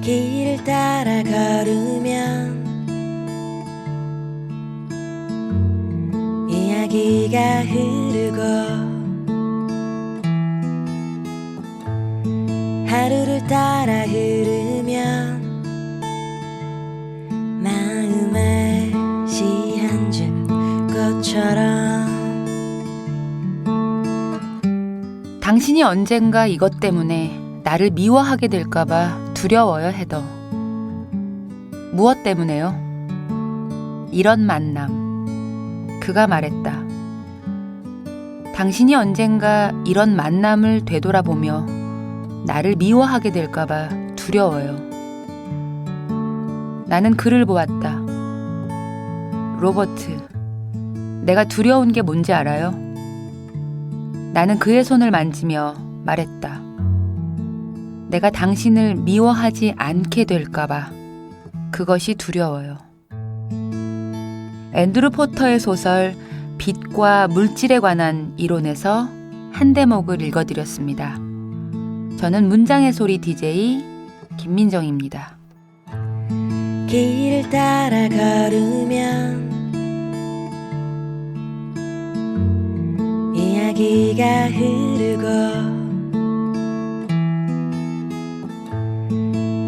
길을 따라 걸으면 이야기가 흐르고 하루를 따라 흐르면 마음에 시 한 줌 꽃처럼 당신이 언젠가 이것 때문에 나를 미워하게 될까봐 두려워요, 헤더. 무엇 때문에요? 이런 만남. 그가 말했다. 당신이 언젠가 이런 만남을 되돌아보며 나를 미워하게 될까봐 두려워요. 나는 그를 보았다. 로버트, 내가 두려운 게 뭔지 알아요? 나는 그의 손을 만지며 말했다. 내가 당신을 미워하지 않게 될까봐 그것이 두려워요. 앤드루 포터의 소설 빛과 물질에 관한 이론에서 한 대목을 읽어드렸습니다. 저는 문장의 소리 DJ 김민정입니다. 길을 따라 걸으면 이야기가 흐르고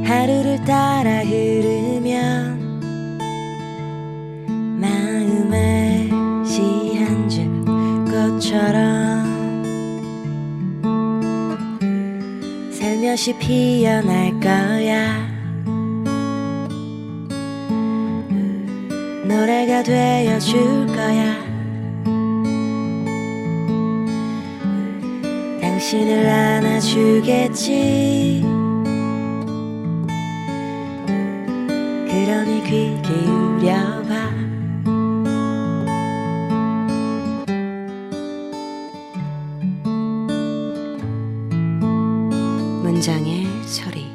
하루를 따라 흐르면 마음에 시 한 줌 꽃처럼 살며시 피어날 거야. 노래가 되어줄 거야. 당신을 안아주겠지. 그러니 귀 기울여봐. 문장의 소리.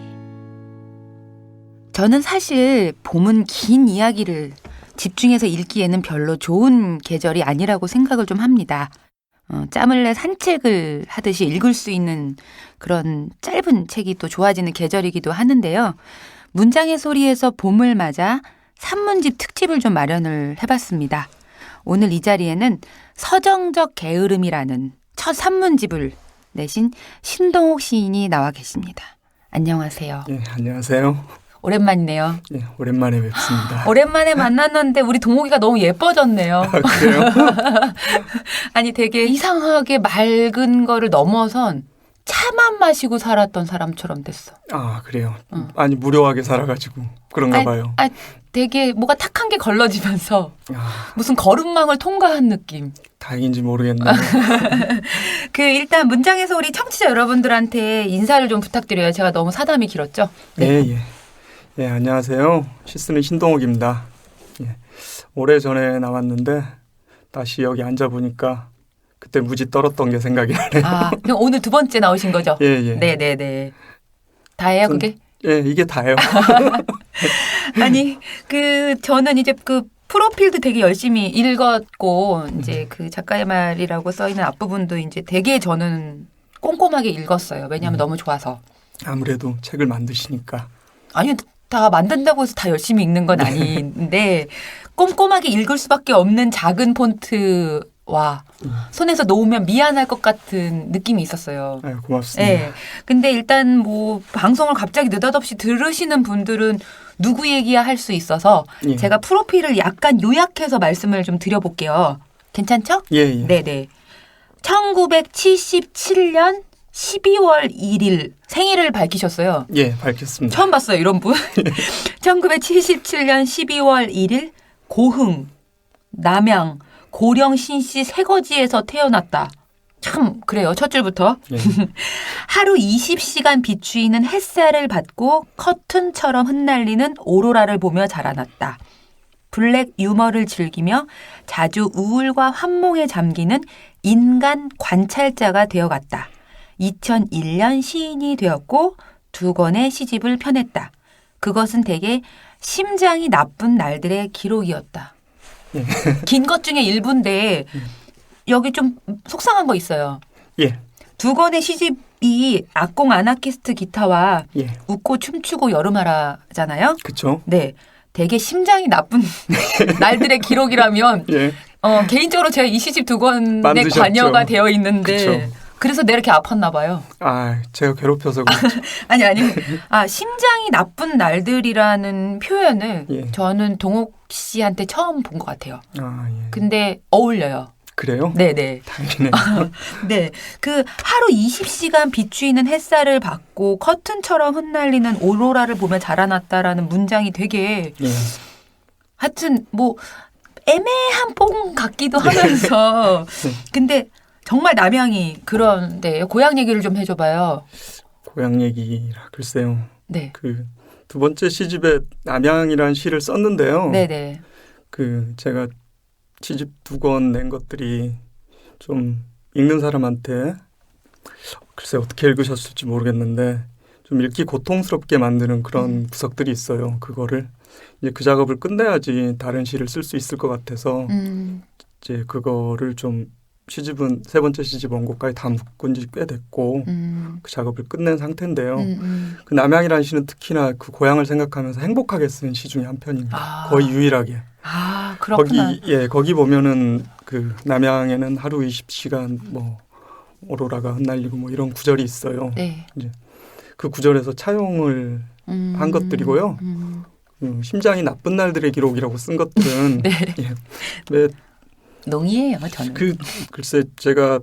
저는 사실 봄은 긴 이야기를 집중해서 읽기에는 별로 좋은 계절이 아니라고 생각을 좀 합니다. 짬을 내 산책을 하듯이 읽을 수 있는 그런 짧은 책이 또 좋아지는 계절이기도 하는데요. 문장의 소리에서 봄을 맞아 산문집 특집을 좀 마련을 해봤습니다. 오늘 이 자리에는 서정적 게으름이라는 첫 산문집을 내신 신동욱 시인이 나와 계십니다. 안녕하세요. 네, 안녕하세요. 오랜만이네요. 네, 오랜만에 뵙습니다. 오랜만에 만났는데 우리 동욱이가 너무 예뻐졌네요. 아, 그래요? 아니 되게 이상하게 맑은 거를 넘어선 차만 마시고 살았던 사람처럼 됐어. 아, 그래요. 아니, 무료하게 살아가지고 그런가 봐요. 되게 뭐가 탁한 게 걸러지면서 아, 무슨 거름망을 통과한 느낌. 다행인지 모르겠네요. 일단 문장에서 우리 청취자 여러분들한테 인사를 좀 부탁드려요. 제가 너무 사담이 길었죠? 네. 예, 안녕하세요. 시쓰는 신동욱입니다. 예, 오래전에 나왔는데 다시 여기 앉아보니까 그때 무지 떨었던 게 생각이 나네요. 아, 그럼 오늘 두 번째 나오신 거죠? 예. 네네네. 다예요, 그게? 예, 이게 다예요. 아니, 저는 이제 프로필도 되게 열심히 읽었고, 이제 그 작가의 말이라고 써있는 앞부분도 이제 되게 저는 꼼꼼하게 읽었어요. 왜냐하면 너무 좋아서. 아무래도 책을 만드시니까. 아니, 다 만든다고 해서 다 열심히 읽는 건 아닌데, 꼼꼼하게 읽을 수밖에 없는 작은 폰트와 손에서 놓으면 미안할 것 같은 느낌이 있었어요. 아유, 고맙습니다. 네. 근데 일단 방송을 갑자기 느닷없이 들으시는 분들은 누구 얘기야 할 수 있어서 예. 제가 프로필을 약간 요약해서 말씀을 좀 드려볼게요. 괜찮죠? 예. 네네. 1977년 12월 1일 생일을 밝히셨어요. 예, 밝혔습니다. 처음 봤어요, 이런 분. 1977년 12월 1일 고흥, 남양, 고령 신씨 새거지에서 태어났다. 참 그래요. 첫 줄부터. 예. 하루 20시간 비추이는 햇살을 받고 커튼처럼 흩날리는 오로라를 보며 자라났다. 블랙 유머를 즐기며 자주 우울과 환몽에 잠기는 인간 관찰자가 되어갔다. 2001년 시인이 되었고 2권의 시집을 펴냈다. 그것은 대개 심장이 나쁜 날들의 기록이었다. 예. 긴 것 중에 일부인데 여기 좀 속상한 거 있어요. 예. 두 권의 시집이 악공 아나키스트 기타와 예, 웃고 춤추고 여름하라잖아요. 그쵸. 네. 되게 심장이 나쁜 날들의 기록이라면 예, 개인적으로 제가 이 시집 두 권에 만드셨죠. 관여가 되어 있는데 그쵸. 그래서 내가 이렇게 아팠나 봐요. 아, 제가 괴롭혀서 그렇죠. 아니 심장이 나쁜 날들이라는 표현을 예. 저는 동욱 씨한테 처음 본 것 같아요. 아, 예. 근데 어울려요. 그래요? 네네. 다행이네요. 네. 그 하루 20시간 비추이는 햇살을 받고 커튼처럼 흩날리는 오로라를 보며 자라났다라는 문장이 되게 예. 하여튼 뭐 애매한 뽕 같기도 하면서 네. 근데 정말 남양이 그런데 고향 얘기를 좀 해줘봐요. 고향 얘기라 글쎄요. 네. 그 두 번째 시집에 남양이라는 시를 썼는데요. 네네. 그 제가 시집 두 권 낸 것들이 좀 읽는 사람한테 글쎄 어떻게 읽으셨을지 모르겠는데 좀 읽기 고통스럽게 만드는 그런 구석들이 있어요. 그거를 이제 그 작업을 끝내야지 다른 시를 쓸 수 있을 것 같아서 이제 그거를 좀 시집은 세 번째 시집 원고까지 다 묶은 지 꽤 됐고 그 작업을 끝낸 상태인데요. 그 남양이라는 시는 특히나 그 고향을 생각하면서 행복하게 쓴 시 중에 한 편입니다. 아. 거의 유일하게. 아 그렇구나. 거기 보면은 그 남양에는 하루 20시간 뭐 오로라가 흩날리고 뭐 이런 구절이 있어요. 네. 그 구절에서 차용을 한 것들이고요. 심장이 나쁜 날들의 기록이라고 쓴 것들은 네. 예, 왜 농이에요 저는. 글쎄 제가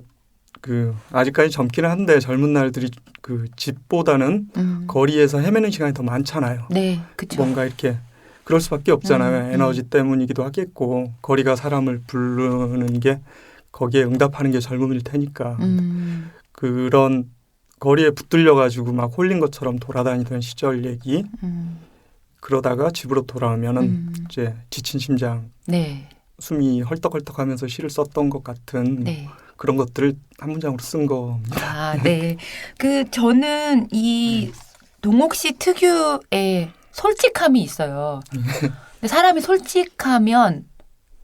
그 아직까지 젊기는 한데 젊은 날들이 그 집보다는 거리에서 헤매는 시간이 더 많잖아요. 네, 그렇죠. 뭔가 이렇게 그럴 수밖에 없잖아요. 에너지 때문이기도 하겠고 거리가 사람을 부르는 게 거기에 응답하는 게 젊음일 테니까 그런 거리에 붙들려 가지고 막 홀린 것처럼 돌아다니던 시절 얘기 그러다가 집으로 돌아오면은 이제 지친 심장 네. 숨이 헐떡헐떡하면서 시를 썼던 것 같은 네. 그런 것들을 한 문장으로 쓴 겁니다. 아, 네. 그 저는 이 동욱 씨 특유의 솔직함이 있어요. 근데 사람이 솔직하면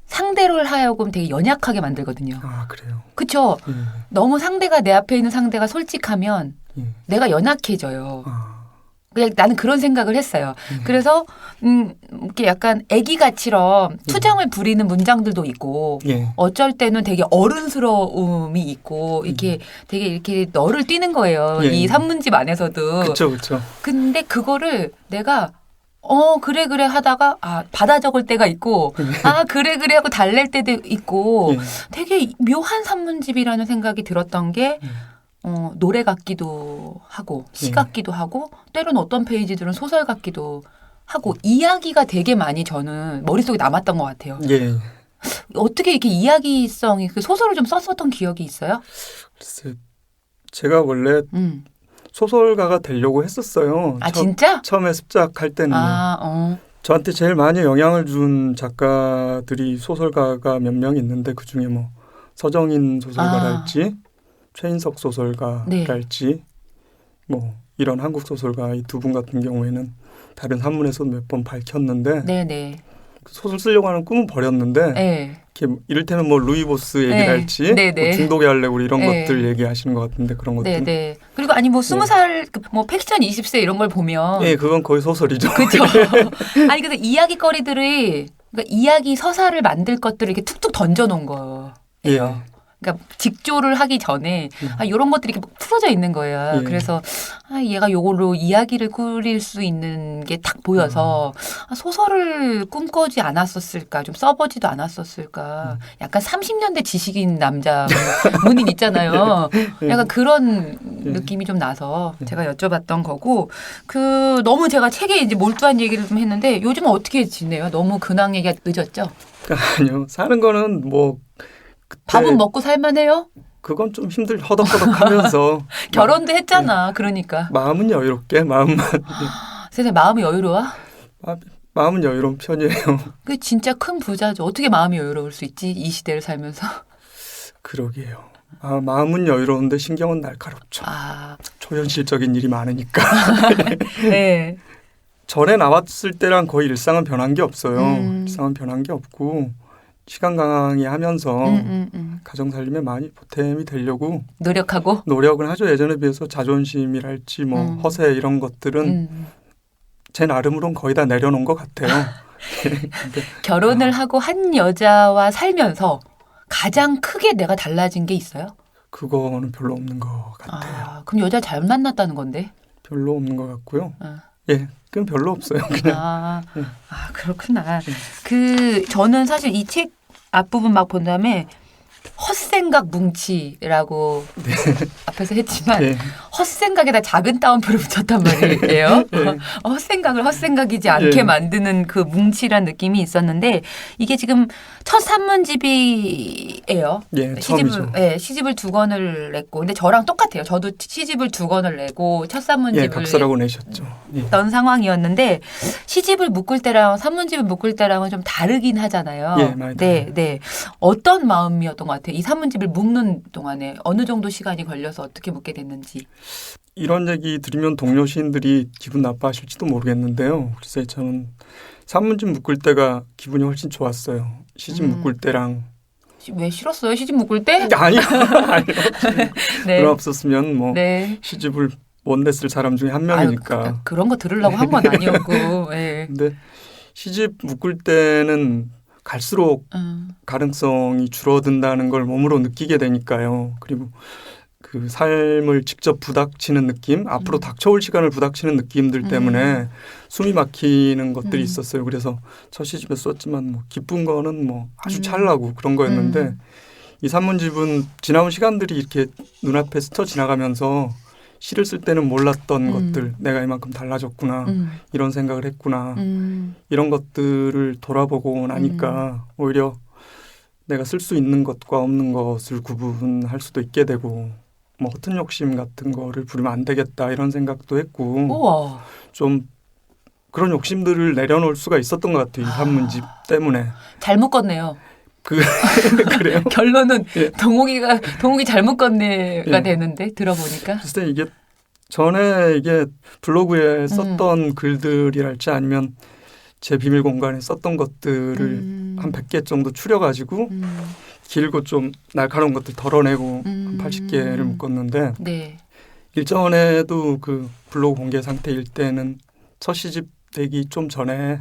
상대를 하여금 되게 연약하게 만들거든요. 아 그래요. 그렇죠. 예, 너무 상대가 내 앞에 있는 상대가 솔직하면 예. 내가 연약해져요. 아, 그냥 나는 그런 생각을 했어요. 그래서 이렇게 약간 애기같이럼 투정을 부리는 문장들도 있고 예. 어쩔 때는 되게 어른스러움이 있고 이렇게 되게 이렇게 너를 뛰는 거예요. 예. 이 산문집 안에서도. 그렇죠. 근데 그거를 내가 그래 하다가 받아 적을 때가 있고 그래 하고 달랠 때도 있고 예. 되게 묘한 산문집이라는 생각이 들었던 게 노래 같기도 하고 시 같기도 하고 때로는 어떤 페이지들은 소설 같기도 하고 이야기가 되게 많이 저는 머릿속에 남았던 것 같아요. 예. 어떻게 이렇게 이야기성이 그 소설을 좀 썼었던 기억이 있어요? 글쎄 제가 원래 소설가가 되려고 했었어요. 진짜? 처음에 습작할 때는 저한테 제일 많이 영향을 준 작가들이 소설가가 몇 명 있는데 그중에 뭐 서정인 소설가랄지 최인석 소설가랄지 뭐 이런 한국 소설가 이 두 분 같은 경우에는 다른 산문에서 몇 번 밝혔는데 네네. 소설 쓰려고 하는 꿈은 버렸는데 네. 이렇게 이를테면 뭐 루이보스 얘기랄지 뭐 중독의 할레고리 이런 것들 얘기하시는 것 같은데 그런 것들. 네네. 그리고 아니 뭐 20살 뭐 팩션 20세 이런 걸 보면 예, 그건 거의 소설이죠. 그렇죠. 아니 그래서 이야기거리들이 그러니까 이야기 서사를 만들 것들을 이렇게 툭툭 던져놓은 거예요. 예. 그러니까 직조를 하기 전에 이런 것들이 이렇게 풀어져 있는 거예요. 예. 그래서 얘가 요걸로 이야기를 꾸릴 수 있는 게 딱 보여서 소설을 꿈꾸지 않았었을까, 좀 써보지도 않았었을까. 약간 30년대 지식인 남자 문인 있잖아요. 약간 그런 느낌이 좀 나서 제가 여쭤봤던 거고 너무 제가 책에 이제 몰두한 얘기를 좀 했는데 요즘은 어떻게 지내요? 너무 근황 얘기가 늦었죠? 아니요. 사는 거는 뭐 밥은 먹고 살만해요? 그건 좀 허덕허덕하면서 결혼도 했잖아. 그러니까. 마음은 여유롭게 마음만 세상에 마음이 여유로워? 마음은 여유로운 편이에요. 그게 진짜 큰 부자죠. 어떻게 마음이 여유로울 수 있지? 이 시대를 살면서. 그러게요. 마음은 여유로운데 신경은 날카롭죠. 초현실적인 일이 많으니까. 네. 전에 나왔을 때랑 거의 일상은 변한 게 없어요. 일상은 변한 게 없고 시간 강의하면서 가정 살림에 많이 보탬이 되려고 노력하고 노력을 하죠. 예전에 비해서 자존심이랄지 뭐 허세 이런 것들은 제 나름으로는 거의 다 내려놓은 것 같아요. 근데 결혼을 하고 한 여자와 살면서 가장 크게 내가 달라진 게 있어요? 그거는 별로 없는 것 같아요. 그럼 여자 잘 만났다는 건데? 별로 없는 것 같고요. 아. 예, 그건 별로 없어요. 그냥. 그렇구나. 저는 사실 이 책 앞부분 막 본 다음에 헛생각 뭉치라고 앞에서 했지만 헛생각에다 작은 따옴표를 붙였단 말이에요. 헛생각을 헛생각이지 않게 만드는 그 뭉치란 느낌이 있었는데 이게 지금 첫 산문집이에요. 처음이죠. 시집을 2권을 냈고 근데 저랑 똑같아요. 저도 시집을 2권을 내고 첫 산문집을 각서라고 내셨죠. 냈던 상황이었는데 시집을 묶을 때랑 산문집을 묶을 때랑은 좀 다르긴 하잖아요. 많이 네. 어떤 마음이었던 것 같아요? 이 산문집을 묶는 동안에 어느 정도 시간이 걸려서 어떻게 묶게 됐는지. 이런 얘기 들으면 동료 시인들이 기분 나빠하실지도 모르겠는데요. 글쎄 저는 산문집 묶을 때가 기분이 훨씬 좋았어요. 시집 묶을 때랑. 왜 싫었어요? 시집 묶을 때? 아니요. 네. 그런 없었으면 뭐 시집을 못 냈을 사람 중에 한 명이니까. 그런 거 들으려고 한 건 아니었고. 근데 시집 묶을 때는 갈수록 가능성이 줄어든다는 걸 몸으로 느끼게 되니까요. 그리고 그 삶을 직접 부닥치는 느낌, 앞으로 닥쳐올 시간을 부닥치는 느낌들 때문에 숨이 막히는 것들이 있었어요. 그래서 첫 시집에 썼지만 뭐 기쁜 거는 뭐 아주 찰나고 그런 거였는데 이 산문집은 지나온 시간들이 이렇게 눈앞에 스쳐 지나가면서 시를 쓸 때는 몰랐던 것들, 내가 이만큼 달라졌구나, 이런 생각을 했구나, 이런 것들을 돌아보고 나니까 오히려 내가 쓸 수 있는 것과 없는 것을 구분할 수도 있게 되고 뭐 허튼 욕심 같은 거를 부리면 안 되겠다 이런 생각도 했고 우와. 좀 그런 욕심들을 내려놓을 수가 있었던 것 같아요. 이 산문집 때문에. 잘 묶었네요. 그래요? 결론은 동욱이 잘 묶었네가 되는데 들어보니까. 글쎄 이게 전에 이게 블로그에 썼던 글들이랄지 아니면 제 비밀 공간에 썼던 것들을 한 100개 정도 추려가지고 길고 좀 날카로운 것들 덜어내고 80개를 묶었는데 일전에도 그 블로그 공개 상태일 때는 첫 시집 되기 좀 전에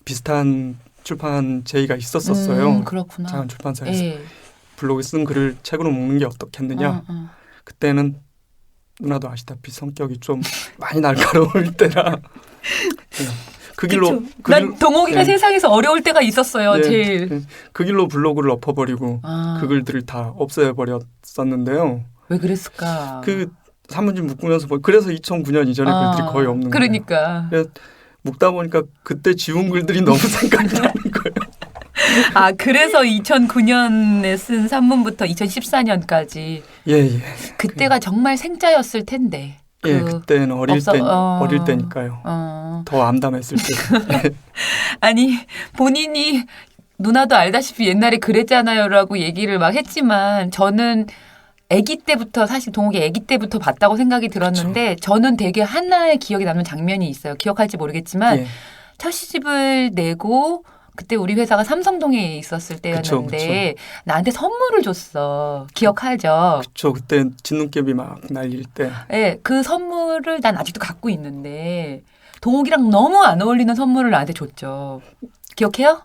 비슷한 출판 제의가 있었었어요. 그렇구나. 작은 출판사에서 블로그에 쓴 글을 책으로 묶는 게 어떻겠느냐. 그때는 누나도 아시다시피 성격이 좀 많이 날카로울 때라 그 길로 난 동욱이가 세상에서 어려울 때가 있었어요. 제일. 그 길로 블로그를 엎어버리고 그 글들을 다 없애버렸었는데요. 왜 그랬을까? 그 산문집 묶으면서 그래서 2009년 이전의 글들이 거의 없는 거예요. 그러니까. 묶다 보니까 그때 지운 글들이 너무 생각이 나는 거예요. 그래서 2009년에 쓴 산문부터 2014년까지. 그때가 정말 생짜였을 텐데. 그때는 어릴 때니까요. 더 암담했을 때. 아니 본인이 누나도 알다시피 옛날에 그랬잖아요라고 얘기를 막 했지만 저는 아기 때부터 사실 동욱이 아기 때부터 봤다고 생각이 들었는데 저는 되게 하나의 기억에 남는 장면이 있어요. 기억할지 모르겠지만 첫 시집을 내고 그때 우리 회사가 삼성동에 있었을 때였는데 나한테 선물을 줬어. 기억하죠? 그렇죠. 그때 진눈깨비 막 날릴 때. 그 선물을 난 아직도 갖고 있는데 동욱이랑 너무 안 어울리는 선물을 나한테 줬죠. 기억해요?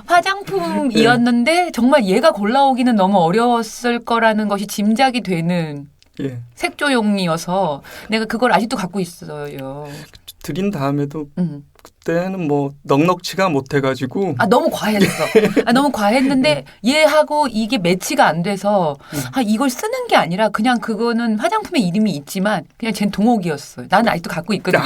화장품이었는데 정말 얘가 골라오기는 너무 어려웠을 거라는 것이 짐작이 되는 색조용이어서 내가 그걸 아직도 갖고 있어요. 드린 다음에도 그때는 뭐 넉넉치가 못해가지고 너무 과했어. 너무 과했는데 얘하고 이게 매치가 안 돼서 이걸 쓰는 게 아니라 그냥 그거는 화장품의 이름이 있지만 그냥 쟨 동옥이었어요. 나는 아직도 갖고 있거든요.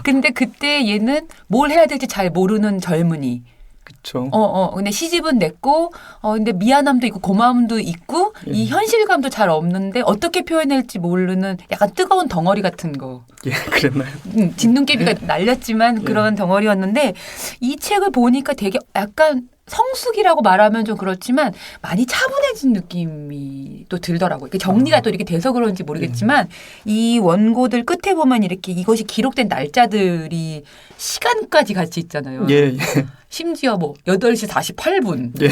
근데 그때 얘는 뭘 해야 될지 잘 모르는 젊은이. 그렇죠. 근데 시집은 냈고, 근데 미안함도 있고 고마움도 있고, 이 현실감도 잘 없는데 어떻게 표현할지 모르는 약간 뜨거운 덩어리 같은 거. 그랬나요? 진눈깨비가 날렸지만 그런 덩어리였는데 이 책을 보니까 되게 약간 성숙이라고 말하면 좀 그렇지만 많이 차분해진 느낌이 또 들더라고요. 정리가 또 이렇게 돼서 그런지 모르겠지만 이 원고들 끝에 보면 이렇게 이것이 기록된 날짜들이 시간까지 같이 있잖아요. 예, 예. 심지어 뭐 8시 48분. 예.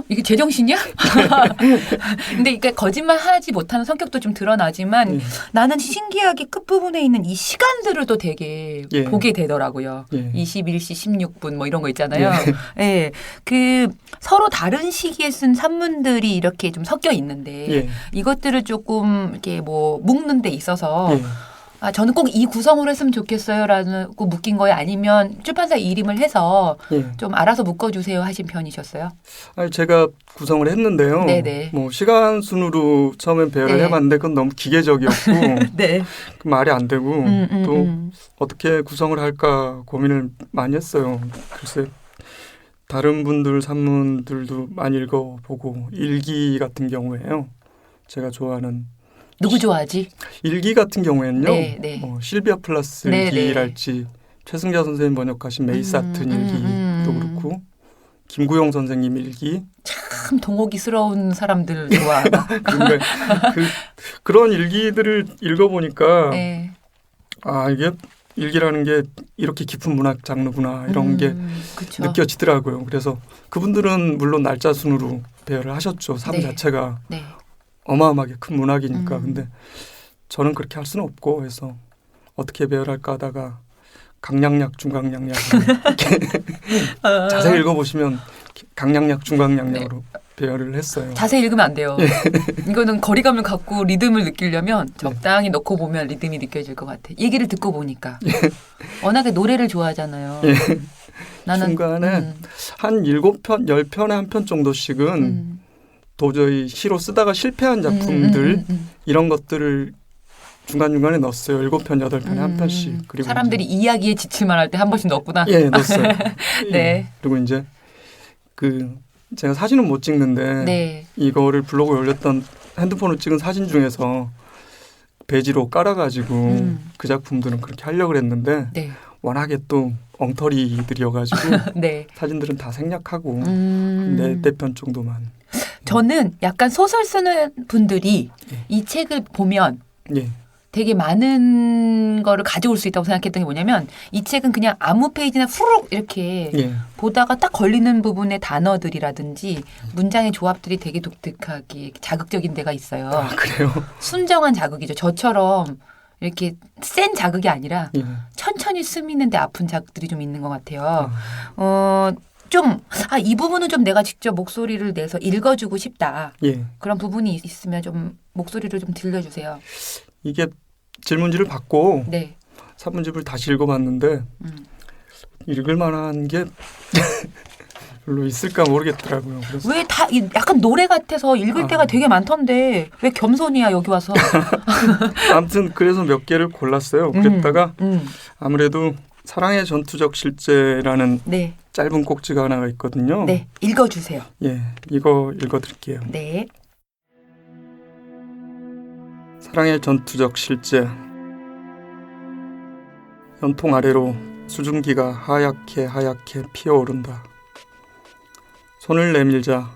이게 제정신이야? 근데 이게 거짓말 하지 못하는 성격도 좀 드러나지만 나는 신기하게 끝부분에 있는 이 시간들을 또 되게 예. 보게 되더라고요. 예. 21시 16분 뭐 이런 거 있잖아요. 예. 그 서로 다른 시기에 쓴 산문들이 이렇게 좀 섞여 있는데 예. 이것들을 조금 이렇게 뭐 묶는 데 있어서 예. 저는 꼭 이 구성으로 했으면 좋겠어요라고 묶인 거예요? 아니면 출판사 이름을 해서 예. 좀 알아서 묶어주세요 하신 편이셨어요? 아니, 제가 구성을 했는데요. 네네. 뭐 시간 순으로 처음엔 배열을 네. 해봤는데 그건 너무 기계적이었고 네. 그 말이 안 되고 또 음. 어떻게 구성을 할까 고민을 많이 했어요. 글쎄 다른 분들 산문들도 많이 읽어보고 일기 같은 경우에요. 제가 좋아하는 누구 좋아하지? 일기 같은 경우에는요. 네, 네. 실비아 플러스 네, 일기랄지 최승자 선생님 번역하신 메이사튼 일기도 그렇고 김구용 선생님 일기 참 동호기스러운 사람들 좋아하나? 그런데 그런 일기들을 읽어보니까 네. 이게 일기라는 게 이렇게 깊은 문학 장르구나 이런 게 그쵸. 느껴지더라고요. 그래서 그분들은 물론 날짜 순으로 배열을 하셨죠. 삶 네. 자체가 네. 어마어마하게 큰 문학이니까. 음. 근데 저는 그렇게 할 수는 없고 해서 어떻게 배열할까 하다가 강량약, 중강량약 자세히 읽어보시면 강량약, 중강량약으로 배열을 했어요. 자세히 읽으면 안 돼요. 이거는 거리감을 갖고 리듬을 느끼려면 적당히 넣고 보면 리듬이 느껴질 것 같아. 얘기를 듣고 보니까. 워낙에 노래를 좋아하잖아요. 나는 중간에 한 7편, 10편에 한 편 정도씩은 도저히 시로 쓰다가 실패한 작품들 이런 것들을 중간중간에 넣었어요. 7편, 8편에 한 편씩. 그리고 사람들이 이야기에 지칠만 할 때 한 번씩 넣었구나. 예, 넣었어요. 네. 그리고 이제 제가 사진은 못 찍는데 네. 이거를 블로그에 올렸던 핸드폰으로 찍은 사진 중에서 배지로 깔아가지고 그 작품들은 그렇게 하려고 했는데 네. 워낙에 또 엉터리들이어가지고 네. 사진들은 다 생략하고 4편 정도만. 저는 약간 소설 쓰는 분들이 예. 이 책을 보면 예. 되게 많은 거를 가져올 수 있다고 생각했던 게 뭐냐면 이 책은 그냥 아무 페이지나 후루룩 이렇게 예. 보다가 딱 걸리는 부분의 단어들이라든지 문장의 조합들이 되게 독특하게 자극적인 데가 있어요. 그래요? 순정한 자극이죠. 저처럼 이렇게 센 자극이 아니라 예. 천천히 스미는데 아픈 자극들이 좀 있는 것 같아요. 이 부분은 좀 내가 직접 목소리를 내서 읽어주고 싶다. 예. 그런 부분이 있으면 좀 목소리를 좀 들려주세요. 이게 질문지를 받고 네. 산문집을 다시 읽어봤는데 읽을 만한 게 별로 있을까 모르겠더라고요. 그래서 왜 다 약간 노래 같아서 읽을 때가 되게 많던데 왜 겸손이야 여기 와서. 아무튼 그래서 몇 개를 골랐어요. 그랬다가 아무래도 사랑의 전투적 실제라는 네. 짧은 꼭지가 하나가 있거든요. 네. 읽어주세요. 예, 이거 읽어드릴게요. 네. 사랑의 전투적 실제. 연통 아래로 수증기가 하얗게 피어오른다. 손을 내밀자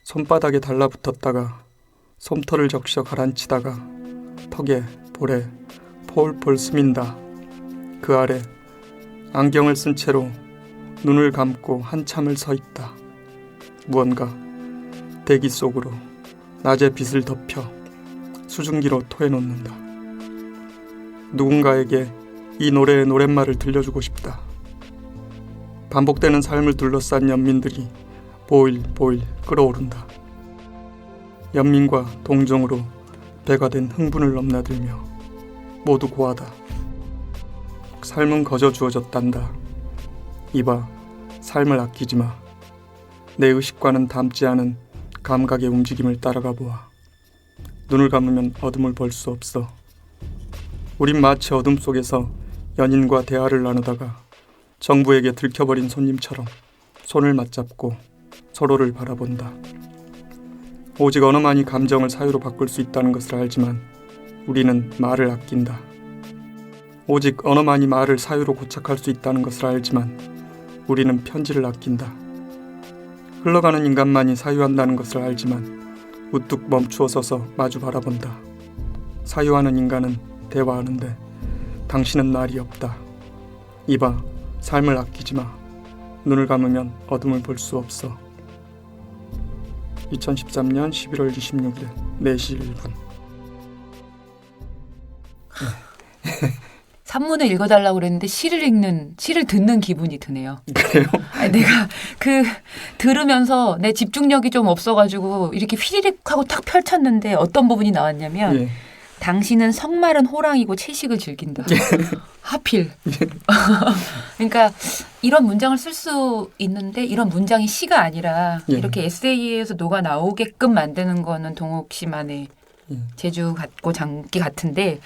손바닥에 달라붙었다가 솜털을 적셔 가라앉히다가 턱에 볼에 폴폴 스민다. 그 아래 안경을 쓴 채로 눈을 감고 한참을 서 있다. 무언가 대기 속으로 낮의 빛을 덮여 수증기로 토해놓는다. 누군가에게 이 노래의 노랫말을 들려주고 싶다. 반복되는 삶을 둘러싼 연민들이 보일 끓어오른다. 연민과 동정으로 배가 된 흥분을 넘나들며 모두 고하다. 삶은 거저 주어졌단다. 이봐, 삶을 아끼지 마. 내 의식과는 닮지 않은 감각의 움직임을 따라가 보아. 눈을 감으면 어둠을 볼 수 없어. 우린 마치 어둠 속에서 연인과 대화를 나누다가 정부에게 들켜버린 손님처럼 손을 맞잡고 서로를 바라본다. 오직 언어만이 감정을 사유로 바꿀 수 있다는 것을 알지만 우리는 말을 아낀다. 오직 언어만이 말을 사유로 고착할 수 있다는 것을 알지만 우리는 편지를 아낀다. 흘러가는 인간만이 사유한다는 것을 알지만 우뚝 멈추어 서서 마주 바라본다. 사유하는 인간은 대화하는데 당신은 말이 없다. 이봐, 삶을 아끼지 마. 눈을 감으면 어둠을 볼 수 없어. 2013년 11월 26일 4시 1분. 산문을 읽어달라고 그랬는데 시를 듣는 기분이 드네요. 그래요? 아니, 내가 들으면서 내 집중력이 좀 없어가지고 이렇게 휘리릭 하고 탁 펼쳤는데 어떤 부분이 나왔냐면 예. 당신은 성마른 호랑이고 채식을 즐긴다. 하필. 그러니까 이런 문장을 쓸 수 있는데 이런 문장이 시가 아니라 예. 이렇게 에세이에서 녹아 나오게끔 만드는 거는 동욱 씨만의 예. 재주 같고 장기 같은데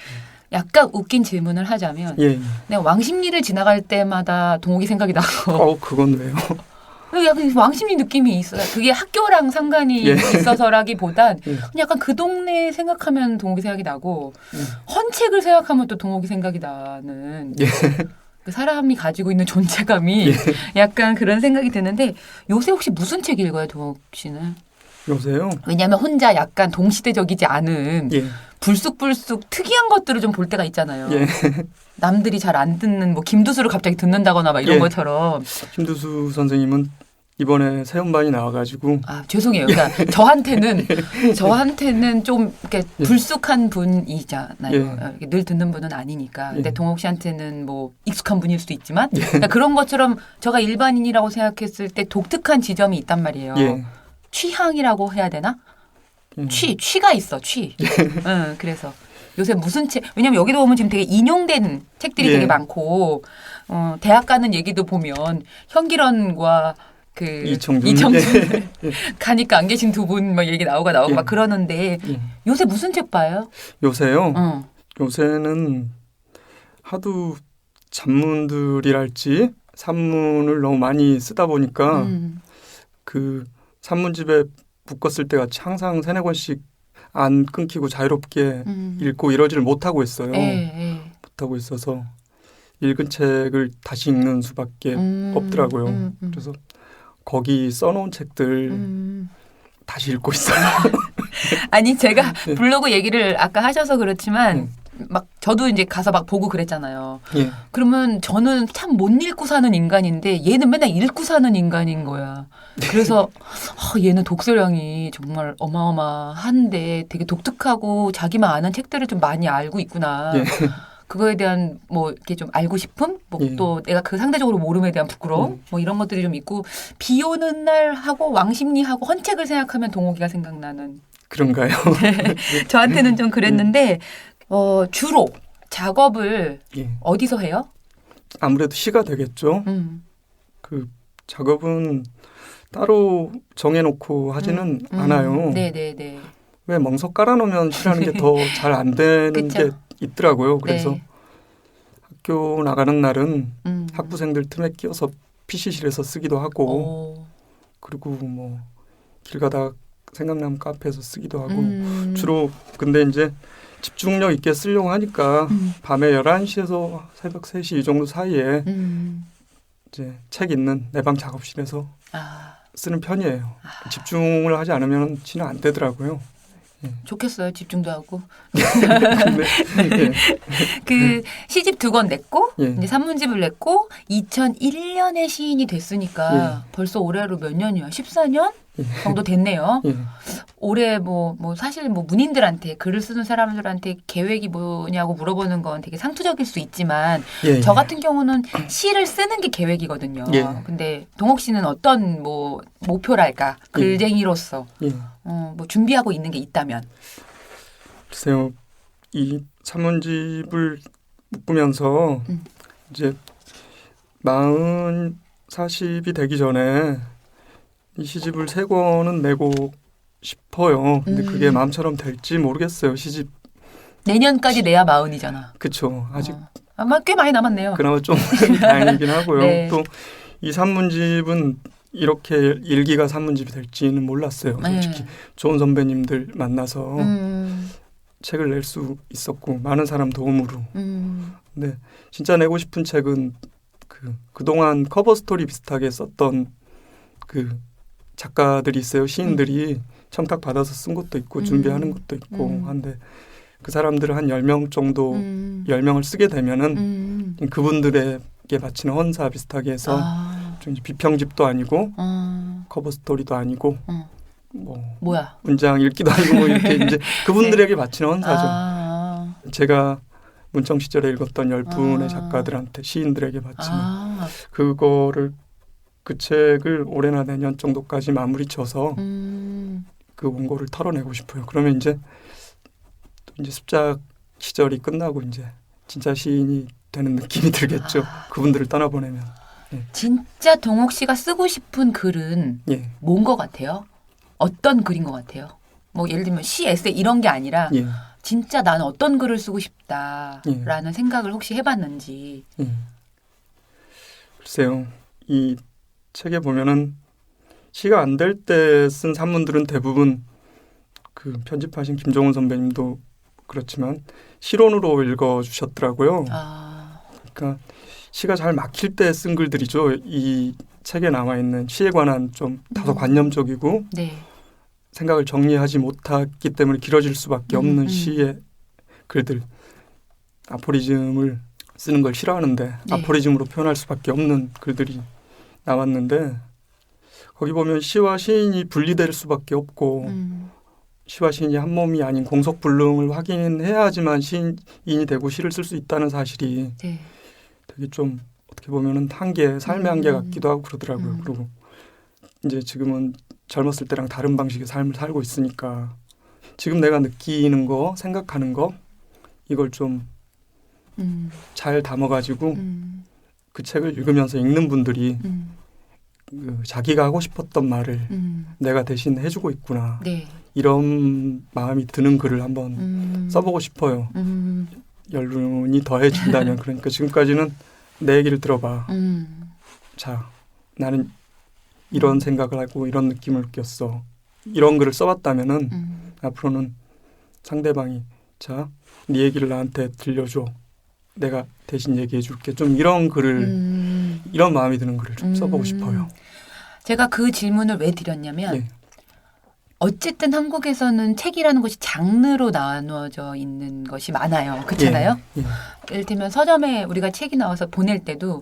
약간 웃긴 질문을 하자면 예. 내가 왕십리를 지나갈 때마다 동욱이 생각이 나고 그건 왜요? 약간 왕십리 느낌이 있어요. 그게 학교랑 상관이 예. 있어서라기보단 예. 그냥 약간 그 동네 생각하면 동욱이 생각이 나고 예. 헌책을 생각하면 또 동욱이 생각이 나는 예. 그 사람이 가지고 있는 존재감이 예. 약간 그런 생각이 드는데 요새 혹시 무슨 책 읽어요, 동욱 씨는? 요새요? 왜냐하면 혼자 약간 동시대적이지 않은 예. 불쑥불쑥 특이한 것들을 좀 볼 때가 있잖아요. 예. 남들이 잘 안 듣는 뭐 김두수를 갑자기 듣는다거나 막 이런 예. 것처럼. 김두수 선생님은 이번에 새 음반이 나와가지고 죄송해요. 그러니까 저한테는 좀 이렇게 불쑥한 분이잖아요. 예. 늘 듣는 분은 아니니까. 근데 예. 동욱 씨한테는 뭐 익숙한 분일 수도 있지만 그러니까 그런 것처럼 제가 일반인이라고 생각했을 때 독특한 지점이 있단 말이에요. 예. 취향이라고 해야 되나? 취가 있어, 취. 응, 그래서 요새 무슨 책, 왜냐면 여기도 보면 지금 되게 인용된 책들이 예. 되게 많고, 대학 가는 얘기도 보면 현기런과 이청준 예. 가니까 안 계신 두 분 막 얘기 나오고 예. 막 그러는데 예. 요새 무슨 책 봐요? 요새요? 요새는 하도 잡문들이랄지 산문을 너무 많이 쓰다 보니까 그 산문집에 묶었을 때 같이 항상 3-4권씩 안 끊기고 자유롭게 읽고 이러지를 못하고 있어요. 못하고 있어서 읽은 책을 다시 읽는 수밖에 없더라고요. 그래서 거기 써놓은 책들 다시 읽고 있어요. 아니 제가 블로그 얘기를 아까 하셔서 그렇지만 막 저도 이제 가서 막 보고 그랬잖아요. 예. 그러면 저는 참 못 읽고 사는 인간인데 얘는 맨날 읽고 사는 인간인 거야. 그래서 얘는 독서량이 정말 어마어마한데 되게 독특하고 자기만 아는 책들을 좀 많이 알고 있구나. 예. 그거에 대한 뭐 이렇게 좀 알고 싶음, 뭐 예. 또 내가 그 상대적으로 모름에 대한 부끄러움, 뭐 이런 것들이 좀 있고 비 오는 날 하고 왕십리하고 헌책을 생각하면 동욱이가 생각나는. 그런가요? 저한테는 좀 그랬는데 주로 작업을 예. 어디서 해요? 아무래도 시가 되겠죠. 그 작업은 따로 정해놓고 하지는 않아요. 네네네. 왜 멍석 깔아놓으면 시라는 게 더 잘 안 되는 그쵸. 게 있더라고요. 그래서 네. 학교 나가는 날은 학부생들 틈에 끼어서 PC실에서 쓰기도 하고 그리고 뭐 길 가다 생각나면 카페에서 쓰기도 하고 주로 근데 이제 집중력 있게 쓰려고 하니까 밤에 11시에서 새벽 3시 이 정도 사이에 이제 책 있는 내 방 작업실에서 쓰는 편이에요. 집중을 하지 않으면 시는 안 되더라고요. 좋겠어요. 집중도 하고. 근데, 그 시집 2권 냈고 예. 이제 산문집을 냈고 2001년에 시인이 됐으니까 벌써 올해로 몇 년이야? 14년 정도 됐네요. 예. 올해 뭐 사실 뭐 문인들한테 글을 쓰는 사람들한테 계획이 뭐냐고 물어보는 건 되게 상투적일 수 있지만 예. 저 같은 경우는 시를 쓰는 게 계획이거든요. 예. 근데 동욱 씨는 어떤 뭐 목표랄까 글쟁이로서 예. 뭐 준비하고 있는 게 있다면? 글쎄요. 이 산문집을 묶으면서 이제 40이 되기 전에 이 시집을 3권은 내고 싶어요. 근데 그게 마음처럼 될지 모르겠어요. 시집 내년까지 내야 40이잖아. 그렇죠. 아직 아마 꽤 많이 남았네요. 그나마 좀 다행이긴 하고요. 네. 또 이 산문집은 이렇게 일기가 산문집이 될지는 몰랐어요. 솔직히 네. 좋은 선배님들 만나서 책을 낼 수 있었고 많은 사람 도움으로. 근데 진짜 내고 싶은 책은 그동안 커버 스토리 비슷하게 썼던 그 작가들이 있어요. 시인들이 청탁 받아서 쓴 것도 있고 준비하는 것도 있고 한데 그 사람들을 한 10명 정도 10명을 쓰게 되면은 그분들에게 바치는 헌사 비슷하게 해서 좀 이제 비평집도 아니고 커버 스토리도 아니고 뭐 뭐야? 문장 읽기도 아니고 뭐 이렇게 이제 그분들에게 바치는 헌사죠. 제가 문청 시절에 읽었던 10분의 작가들한테 시인들에게 바치는 그거를 그 책을 올해나 내년 정도까지 마무리 쳐서 그 원고를 털어내고 싶어요. 그러면 이제 습작 시절이 끝나고 이제 진짜 시인이 되는 느낌이 들겠죠. 그분들을 떠나보내면. 예. 진짜 동옥 씨가 쓰고 싶은 글은 예. 뭔 것 같아요? 어떤 글인 것 같아요? 뭐 예를 들면 시, 에세이 이런 게 아니라 예. 진짜 나는 어떤 글을 쓰고 싶다라는 생각을 혹시 해봤는지. 예. 글쎄요. 이 책에 보면은 시가 안 될 때 쓴 산문들은 대부분 그 편집하신 김종훈 선배님도 그렇지만 시론으로 읽어주셨더라고요. 그러니까 시가 잘 막힐 때 쓴 글들이죠. 이 책에 나와 있는 시에 관한 좀 다소 관념적이고 네. 생각을 정리하지 못했기 때문에 길어질 수밖에 없는 시의 글들. 아포리즘을 쓰는 걸 싫어하는데 네. 아포리즘으로 표현할 수밖에 없는 글들이 나왔는데 거기 보면 시와 시인이 분리될 수밖에 없고 시와 시인이 한 몸이 아닌 공속불능을 확인해야지만 시인이 되고 시를 쓸 수 있다는 사실이 네. 되게 좀 어떻게 보면은 한계, 삶의 한계 같기도 하고 그러더라고요. 그리고 이제 지금은 젊었을 때랑 다른 방식의 삶을 살고 있으니까 지금 내가 느끼는 거, 생각하는 거 이걸 좀 잘 담아가지고 그 책을 읽으면서 읽는 분들이 그 자기가 하고 싶었던 말을 내가 대신 해주고 있구나. 네. 이런 마음이 드는 글을 한번 써보고 싶어요. 연륜이 더해진다면. 그러니까 지금까지는 내 얘기를 들어봐. 자, 나는 이런 생각을 하고 이런 느낌을 느꼈어. 이런 글을 써봤다면은 앞으로는 상대방이 자, 네 얘기를 나한테 들려줘. 내가 대신 얘기해 줄게. 좀 이런 글을 이런 마음이 드는 글을 좀 써보고 싶어요. 제가 그 질문을 왜 드렸냐면 예. 어쨌든 한국에서는 책이라는 것이 장르로 나누어져 있는 것이 많아요. 그렇잖아요? 예. 예. 예를 들면 서점에 우리가 책이 나와서 보낼 때도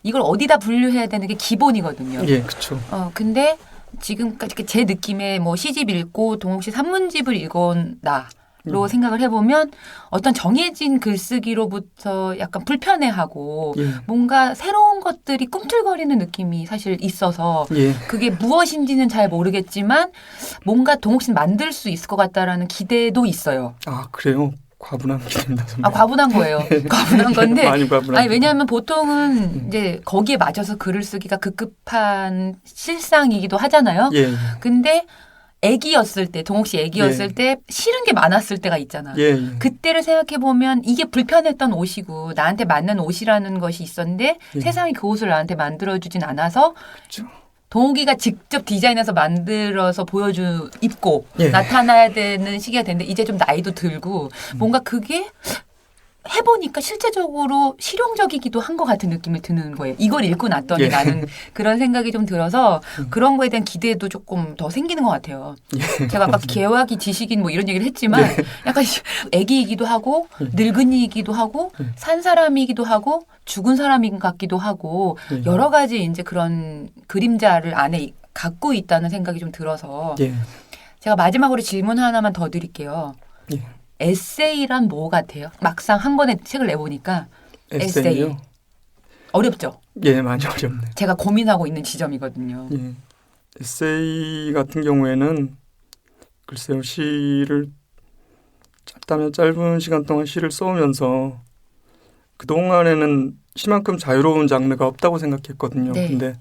이걸 어디다 분류해야 되는 게 기본이거든요. 예, 그렇죠. 근데 지금까지 제 느낌에 뭐 시집 읽고 동옥 씨 산문집을 읽었다로 생각을 해보면 어떤 정해진 글쓰기로부터 약간 불편해하고 예. 뭔가 새로운 것들이 꿈틀거리는 느낌이 사실 있어서 예. 그게 무엇인지는 잘 모르겠지만 뭔가 동옥 씨는 만들 수 있을 것 같다라는 기대도 있어요. 아, 그래요? 과분한 기대입니다. 선배. 과분한 거예요. 과분한 건데. 많이 과분한. 아니, 왜냐하면 보통은 이제 거기에 맞춰서 글을 쓰기가 급급한 실상이기도 하잖아요. 예. 근데 애기였을 때, 동옥 씨 애기였을 때 싫은 게 많았을 때가 있잖아. 예. 예. 그때를 생각해 보면 이게 불편했던 옷이고 나한테 맞는 옷이라는 것이 있었는데 예. 세상이 그 옷을 나한테 만들어주진 않아서 그렇죠. 동욱이가 직접 디자인해서 만들어서 입고 예. 나타나야 되는 시기가 됐는데 이제 좀 나이도 들고 뭔가 그게 해보니까 실제적으로 실용적이기도 한 것 같은 느낌이 드는 거예요. 이걸 읽고 났더니 예. 나는 그런 생각이 좀 들어서 그런 거에 대한 기대도 조금 더 생기는 것 같아요. 예. 제가 아까 개화기 지식인 뭐 이런 얘기를 했지만 약간 애기이기도 하고 늙은이이기도 하고 산 사람이기도 하고 죽은 사람인 같기도 하고 예. 여러 가지 이제 그런 그림자를 안에 갖고 있다는 생각이 좀 들어서 예. 제가 마지막으로 질문 하나만 더 드릴게요. 예. 에세이란 뭐 같아요? 막상 한 권의 책을 내보니까 에세이요? 어렵죠? 예, 많이 어렵네. 제가 고민하고 있는 지점이거든요. 예. 에세이 같은 경우에는 글쎄요, 시를 짧다면 짧은 시간 동안 시를 써오면서 그동안에는 시만큼 자유로운 장르가 없다고 생각했거든요. 네. 근데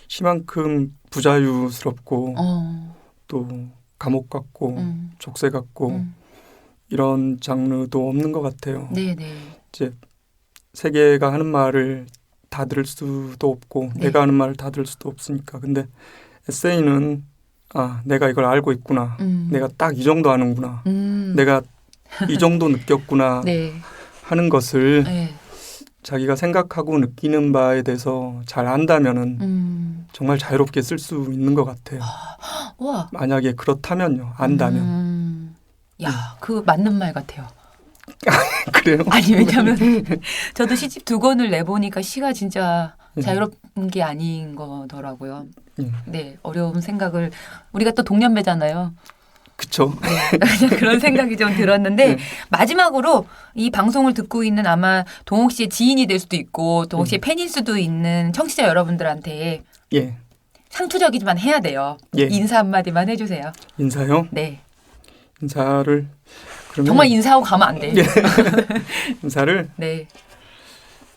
시만큼 부자유스럽고 또 감옥 같고 족쇄 같고 이런 장르도 없는 것 같아요. 네네. 이제 세계가 하는 말을 다 들을 수도 없고 네. 내가 하는 말을 다 들을 수도 없으니까. 근데 에세이는 내가 이걸 알고 있구나. 내가 딱 이 정도 아는구나. 내가 이 정도 느꼈구나 네. 하는 것을 네. 자기가 생각하고 느끼는 바에 대해서 잘 안다면은 정말 자유롭게 쓸 수 있는 것 같아요. 와. 만약에 그렇다면요. 안다면. 야, 그 맞는 말 같아요. 그래요? 아니 왜냐면 저도 시집 2권을 내보니까 시가 진짜 자유로운 게 아닌 거더라고요. 네, 어려운 생각을 우리가 또 동년배잖아요. 그쵸. 네, 그런 생각이 좀 들었는데 마지막으로 이 방송을 듣고 있는 아마 동욱 씨의 지인이 될 수도 있고 동욱 씨의 팬일 수도 있는 청취자 여러분들한테 예. 상투적이지만 해야 돼요. 예. 인사 한마디만 해주세요. 인사요? 네. 인사를 그러면 정말 인사하고 가면 안 돼. 예. 인사를 네.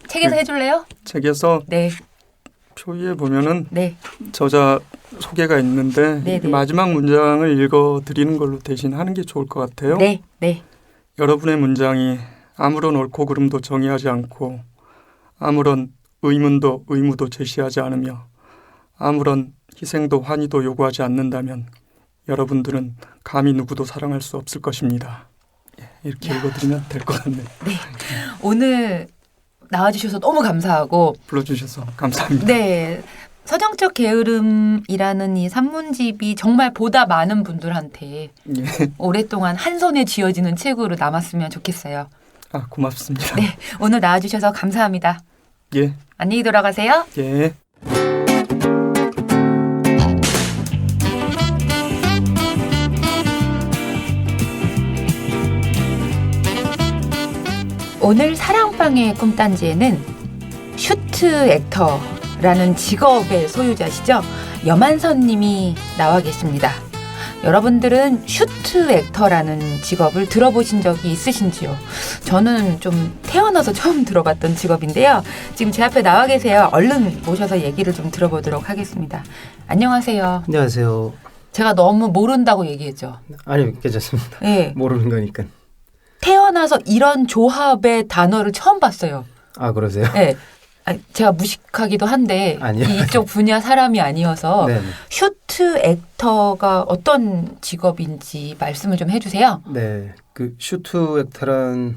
책에서 해줄래요? 책에서 네. 표지에 보면은 네. 저자 소개가 있는데 네, 네. 마지막 문장을 읽어드리는 걸로 대신 하는 게 좋을 것 같아요. 네. 네. 여러분의 문장이 아무런 옳고 그름도 정의하지 않고 아무런 의문도 의무도 제시하지 않으며 아무런 희생도 환희도 요구하지 않는다면 여러분들은 감히 누구도 사랑할 수 없을 것입니다. 예, 이렇게 읽어드리면 될 것 같네요. 네. 오늘 나와주셔서 너무 감사하고 불러주셔서 감사합니다. 네. 서정적 게으름이라는 이 산문집이 정말 보다 많은 분들한테 예. 오랫동안 한 손에 쥐어지는 책으로 남았으면 좋겠어요. 아, 고맙습니다. 네. 오늘 나와주셔서 감사합니다. 예. 안녕히 돌아가세요. 예. 오늘 사랑방의 꿈단지에는 슈트 액터라는 직업의 소유자시죠. 여만선 님이 나와 계십니다. 여러분들은 슈트 액터라는 직업을 들어보신 적이 있으신지요? 저는 좀 태어나서 처음 들어봤던 직업인데요. 지금 제 앞에 나와 계세요. 얼른 모셔서 얘기를 좀 들어보도록 하겠습니다. 안녕하세요. 안녕하세요. 제가 너무 모른다고 얘기했죠. 아니요, 괜찮습니다. 네. 모르는 거니까. 태어나서 이런 조합의 단어를 처음 봤어요. 아, 그러세요? 네. 아니, 제가 무식하기도 한데 아니요. 이쪽 분야 사람이 아니어서 네. 슈트 액터가 어떤 직업인지 말씀을 좀 해주세요. 네. 그 슈트 액터란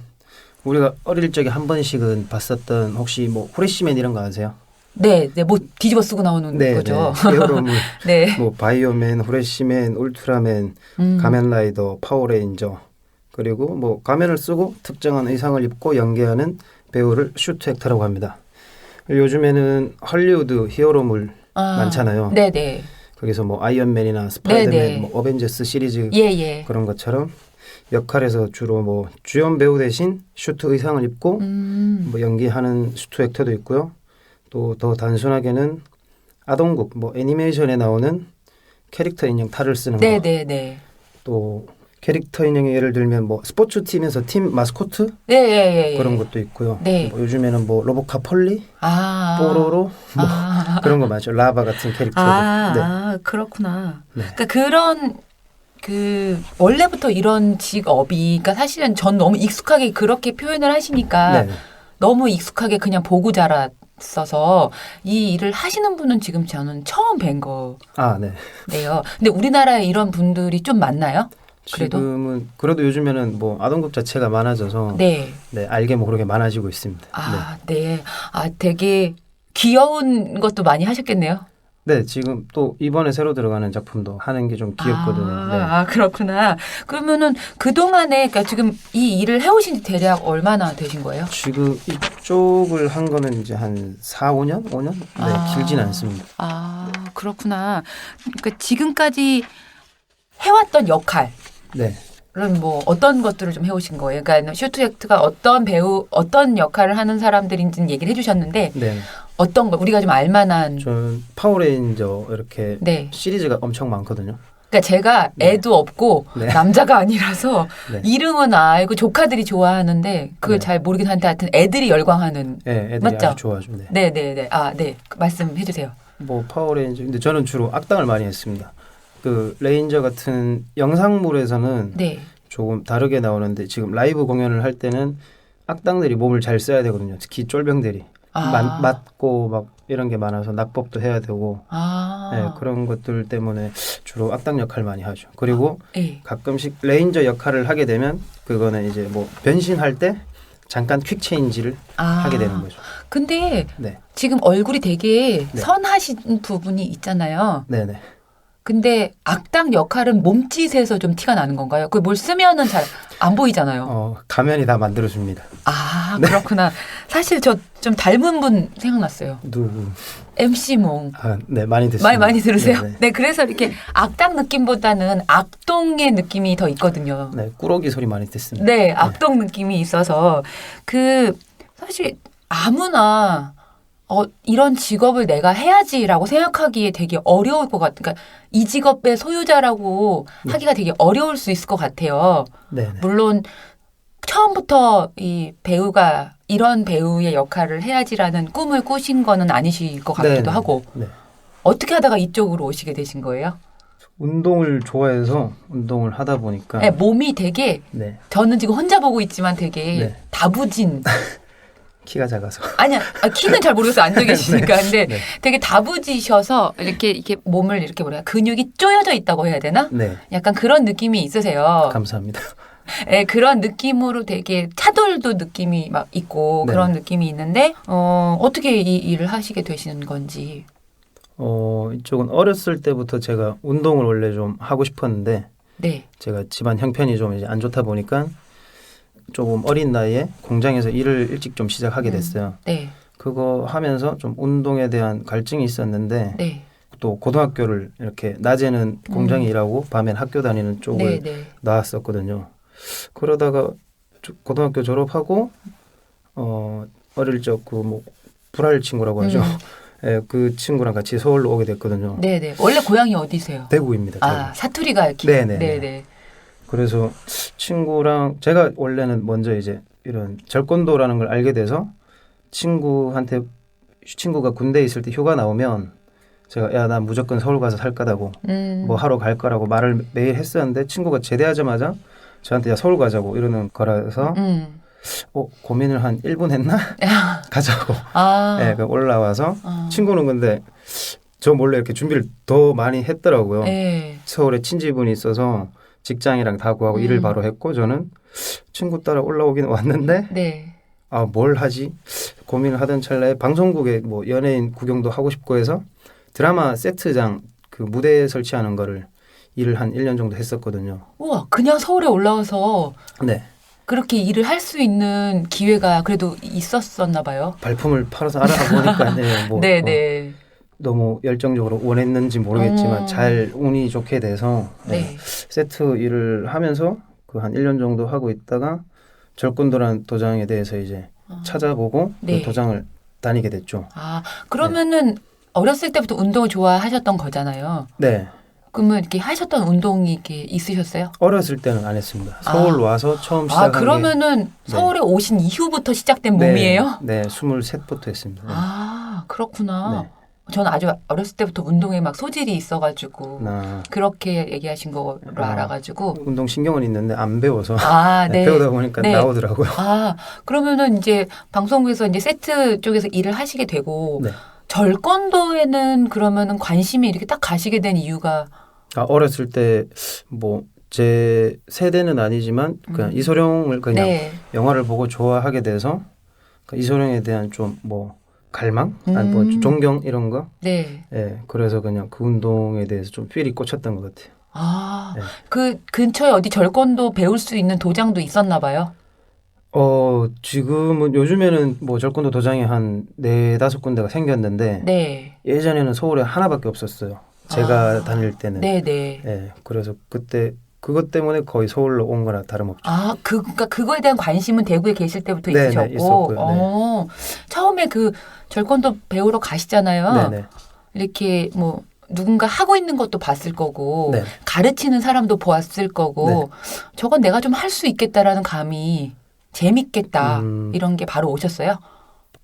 우리가 어릴 적에 한 번씩은 봤었던 혹시 뭐 후레쉬맨 이런 거 아세요? 네, 네, 뭐 뒤집어 쓰고 나오는 네, 거죠. 네. 히어로물, 네. 뭐 바이오맨, 후레쉬맨, 울트라맨, 가면라이더, 파워레인저 그리고 뭐 가면을 쓰고 특정한 의상을 입고 연기하는 배우를 슈트 액터라고 합니다. 요즘에는 헐리우드 히어로물 많잖아요. 네네. 거기서 뭐 아이언맨이나 스파이더맨, 네네. 뭐 어벤져스 시리즈 예. 그런 것처럼 역할에서 주로 뭐 주연 배우 대신 슈트 의상을 입고 뭐 연기하는 슈트 액터도 있고요. 또 더 단순하게는 아동극, 뭐 애니메이션에 나오는 캐릭터 인형 탈을 쓰는 거. 네네네. 또 캐릭터 인형의 예를 들면 뭐 스포츠 팀에서 팀 마스코트 예. 그런 것도 있고요. 네. 뭐 요즘에는 뭐 로보카 폴리, 뽀로로 뭐 그런 거 맞죠. 라바 같은 캐릭터들. 네. 그렇구나. 네. 그러니까 그런 원래부터 이런 직업이 그러니까 사실은 전 너무 익숙하게 그렇게 표현을 하시니까 네. 너무 익숙하게 그냥 보고 자랐어서 이 일을 하시는 분은 지금 저는 처음 뵌 거네요. 아, 네. 근데 우리나라에 이런 분들이 좀 많나요? 그래도? 지금은 그래도 요즘에는 뭐 아동극 자체가 많아져서 네. 알게 모르게 많아지고 있습니다. 네. 되게 귀여운 것도 많이 하셨겠네요. 네, 지금 또 이번에 새로 들어가는 작품도 하는 게 좀 귀엽거든요. 네. 그렇구나. 그러면은 그동안에 그러니까 지금 이 일을 해오신 지 대략 얼마나 되신 거예요? 지금 이쪽을 한 거는 이제 한 4, 5년? 5년? 네, 길진 않습니다. 그렇구나. 그러니까 지금까지 해왔던 역할 네. 그럼 뭐 어떤 것들을 좀 해오신 거예요? 그러니까 슈트 액트가 어떤 배우, 어떤 역할을 하는 사람들인지는 얘기를 해주셨는데 네. 어떤 거 우리가 좀 알만한. 전 파워레인저 이렇게 네. 시리즈가 엄청 많거든요. 그러니까 제가 애도 없고 네. 남자가 아니라서 네. 이름은 알고 조카들이 좋아하는데 그걸 네. 잘 모르긴 한데 하여튼 애들이 열광하는. 네, 애들이 맞죠? 아주 좋아하죠. 네. 네네네. 네. 말씀해 주세요. 뭐 파워레인저 근데 저는 주로 악당을 많이 했습니다. 그 레인저 같은 영상물에서는 네. 조금 다르게 나오는데 지금 라이브 공연을 할 때는 악당들이 몸을 잘 써야 되거든요. 특히 쫄병들이 맞고 막 이런 게 많아서 낙법도 해야 되고 네, 그런 것들 때문에 주로 악당 역할 많이 하죠. 그리고 가끔씩 레인저 역할을 하게 되면 그거는 이제 뭐 변신할 때 잠깐 퀵 체인지를 아. 하게 되는 거죠. 근데 네, 지금 얼굴이 되게 네. 선하신 부분이 있잖아요. 네, 네. 근데 악당 역할은 몸짓에서 좀 티가 나는 건가요? 그 뭘 쓰면은 잘 안 보이잖아요. 가면이 다 만들어줍니다. 아, 그렇구나. 사실 저 좀 닮은 분 생각났어요. 누구? MC 몽. 네, 많이 듣습니다. 많이 들으세요? 네, 네. 네, 그래서 이렇게 악당 느낌보다는 악동의 느낌이 더 있거든요. 네, 꾸러기 소리 많이 듣습니다. 네, 악동 느낌이 있어서 사실 아무나 이런 직업을 내가 해야지라고 생각하기에 되게 어려울 것 같아요. 그러니까 이 직업의 소유자라고 하기가 되게 어려울 수 있을 것 같아요. 네, 네. 물론 처음부터 이 배우가 이런 배우의 역할을 해야지라는 꿈을 꾸신 거는 아니실 것 같기도 네, 네. 하고 네. 어떻게 하다가 이쪽으로 오시게 되신 거예요? 운동을 좋아해서 운동을 하다 보니까 네, 몸이 되게 네, 저는 지금 혼자 보고 있지만 되게 네. 다부진 키가 작아서 아니야 키는 잘 모르겠어요 앉아 계시니까 근데 네. 되게 다부지셔서 이렇게 몸을 이렇게 근육이 쪼여져 있다고 해야 되나? 네, 약간 그런 느낌이 있으세요. 감사합니다. 네, 그런 느낌으로 되게 차돌도 느낌이 막 있고 네. 그런 느낌이 있는데 어떻게 이 일을 하시게 되시는 건지. 이쪽은 어렸을 때부터 제가 운동을 원래 좀 하고 싶었는데 네. 제가 집안 형편이 좀 이제 안 좋다 보니까 조금 어린 나이에 공장에서 일을 일찍 좀 시작하게 됐어요. 네. 그거 하면서 좀 운동에 대한 갈증이 있었는데 네. 또 고등학교를 이렇게 낮에는 공장에 일하고 밤엔 학교 다니는 쪽을 네. 네. 나왔었거든요. 그러다가 고등학교 졸업하고 어릴 적 그 뭐 불알 친구라고 하죠. 예, 그 친구랑 같이 서울로 오게 됐거든요. 네네. 원래 고향이 어디세요? 대구입니다. 대구. 아 사투리가 이렇게. 네네. 네네. 그래서 친구랑 제가 원래는 먼저 이제 이런 절권도라는 걸 알게 돼서 친구가 군대에 있을 때 휴가 나오면 제가 야 나 무조건 서울 가서 살 거다고 뭐 하러 갈 거라고 말을 매일 했었는데 친구가 제대하자마자 저한테 야 서울 가자고 이러는 거라서 고민을 한 1분 했나? 가자고 아. 네, 그 올라와서 친구는 근데 저 몰래 이렇게 준비를 더 많이 했더라고요. 네. 서울에 친지분이 있어서 직장이랑 다 구하고 일을 바로 했고 저는 친구 따라 올라오긴 왔는데 네. 뭘 하지? 고민을 하던 찰나에 방송국에 뭐 연예인 구경도 하고 싶고 해서 드라마 세트장 그 무대 설치하는 거를 일을 한 1년 정도 했었거든요. 우와, 그냥 서울에 올라와서 네. 그렇게 일을 할 수 있는 기회가 그래도 있었었나 봐요. 발품을 팔아서 알아보니까 네, 뭐 네네. 너무 열정적으로 원했는지 모르겠지만 잘 운이 좋게 돼서 네. 세트 일을 하면서 그 한 1년 정도 하고 있다가 절권도라는 도장에 대해서 이제 찾아보고 네. 그 도장을 다니게 됐죠. 아, 그러면은 어렸을 때부터 운동을 좋아하셨던 거잖아요. 네. 그러면 이렇게 하셨던 운동이 이렇게 있으셨어요? 어렸을 때는 안 했습니다. 서울 와서 처음 시작한 그러면은 서울에 오신 이후부터 시작된 네, 몸이에요? 네, 23부터 했습니다. 네. 아, 그렇구나. 네. 저는 아주 어렸을 때부터 운동에 막 소질이 있어가지고 그렇게 얘기하신 거로 알아가지고 운동 신경은 있는데 안 배워서 네. 배우다 보니까 네. 나오더라고요. 그러면은 이제 방송국에서 이제 세트 쪽에서 일을 하시게 되고 네. 절권도에는 그러면은 관심이 이렇게 딱 가시게 된 이유가 어렸을 때 뭐 제 세대는 아니지만 그냥 이소룡을 그냥 네. 영화를 보고 좋아하게 돼서 이소룡에 대한 좀 뭐 갈망, 아니 뭐 존경 이런 거. 네. 예, 그래서 그냥 그 운동에 대해서 좀 필이 꽂혔던 것 같아요. 네. 그 근처에 어디 절권도 배울 수 있는 도장도 있었나 봐요. 지금은 요즘에는 뭐 절권도 도장이 한 4-5군데가 생겼는데 네. 예전에는 서울에 하나밖에 없었어요. 제가 다닐 때는. 네네. 예, 그래서 그때 그것 때문에 거의 서울로 온 거나 다름없죠. 그러니까 그거에 대한 관심은 대구에 계실 때부터 네네, 있으셨고, 있었고요. 처음에 그 절권도 배우러 가시잖아요. 네네. 이렇게 뭐 누군가 하고 있는 것도 봤을 거고, 네. 가르치는 사람도 보았을 거고, 저건 내가 좀 할 수 있겠다라는 감이 재밌겠다 이런 게 바로 오셨어요.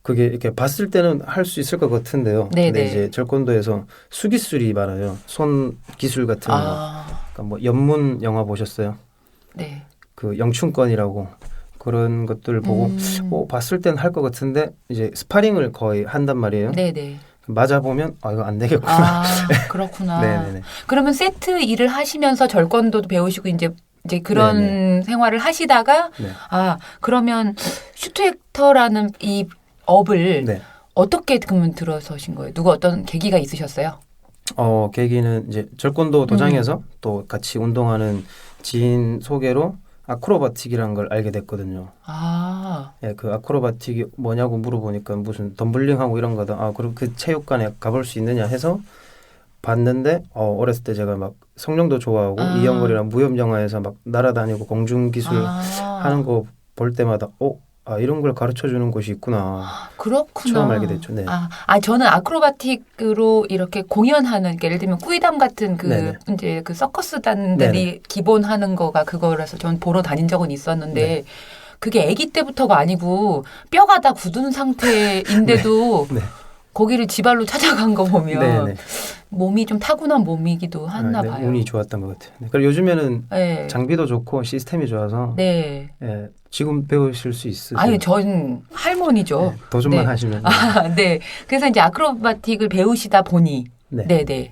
그게 이렇게 봤을 때는 할 수 있을 것 같은데요. 네네. 근데 이제 절권도에서 수기술이 많아요. 손 기술 같은 거. 그러니까 뭐 연문 영화 보셨어요? 네. 그 영춘권이라고 그런 것들을 보고 봤을 때는 할 것 같은데 이제 스파링을 거의 한단 말이에요. 네네. 맞아 보면 이거 안 되겠구나. 그렇구나. 네네네. 그러면 세트 일을 하시면서 절권도도 배우시고 이제 그런 네네. 생활을 하시다가 네. 그러면 슈트액터라는 이 업을 네. 어떻게 그러면 들어서신 거예요? 누구 어떤 계기가 있으셨어요? 계기는 이제 절권도 도장에서 또 같이 운동하는 지인 소개로 아크로바틱이라는 걸 알게 됐거든요. 아, 예, 그 아크로바틱이 뭐냐고 물어보니까 무슨 덤블링하고 이런 거다. 그럼 그 체육관에 가볼 수 있느냐 해서 봤는데 어렸을 때 제가 막 성룡도 좋아하고 이영걸이랑 무협 영화에서 막 날아다니고 공중 기술 하는 거 볼 때마다 이런 걸 가르쳐 주는 곳이 있구나. 그렇구나. 처음 알게 됐죠. 네. 저는 아크로바틱으로 이렇게 공연하는, 그러니까 예를 들면 꾸이담 같은 네네. 이제 그 서커스단들이 기본 하는 거가 그거라서 전 보러 다닌 적은 있었는데 네. 그게 아기 때부터가 아니고 뼈가 다 굳은 상태인데도 네. 거기를 지발로 찾아간 거 보면 네네. 몸이 좀 타고난 몸이기도 했나 봐요. 운이 좋았던 것 같아요. 네. 그리고 요즘에는 네. 장비도 좋고 시스템이 좋아서 네. 예, 지금 배우실 수 있으세요. 아니, 전 할머니죠. 네, 도전만 네. 하시면 네. 그래서 이제 아크로바틱을 배우시다 보니 네.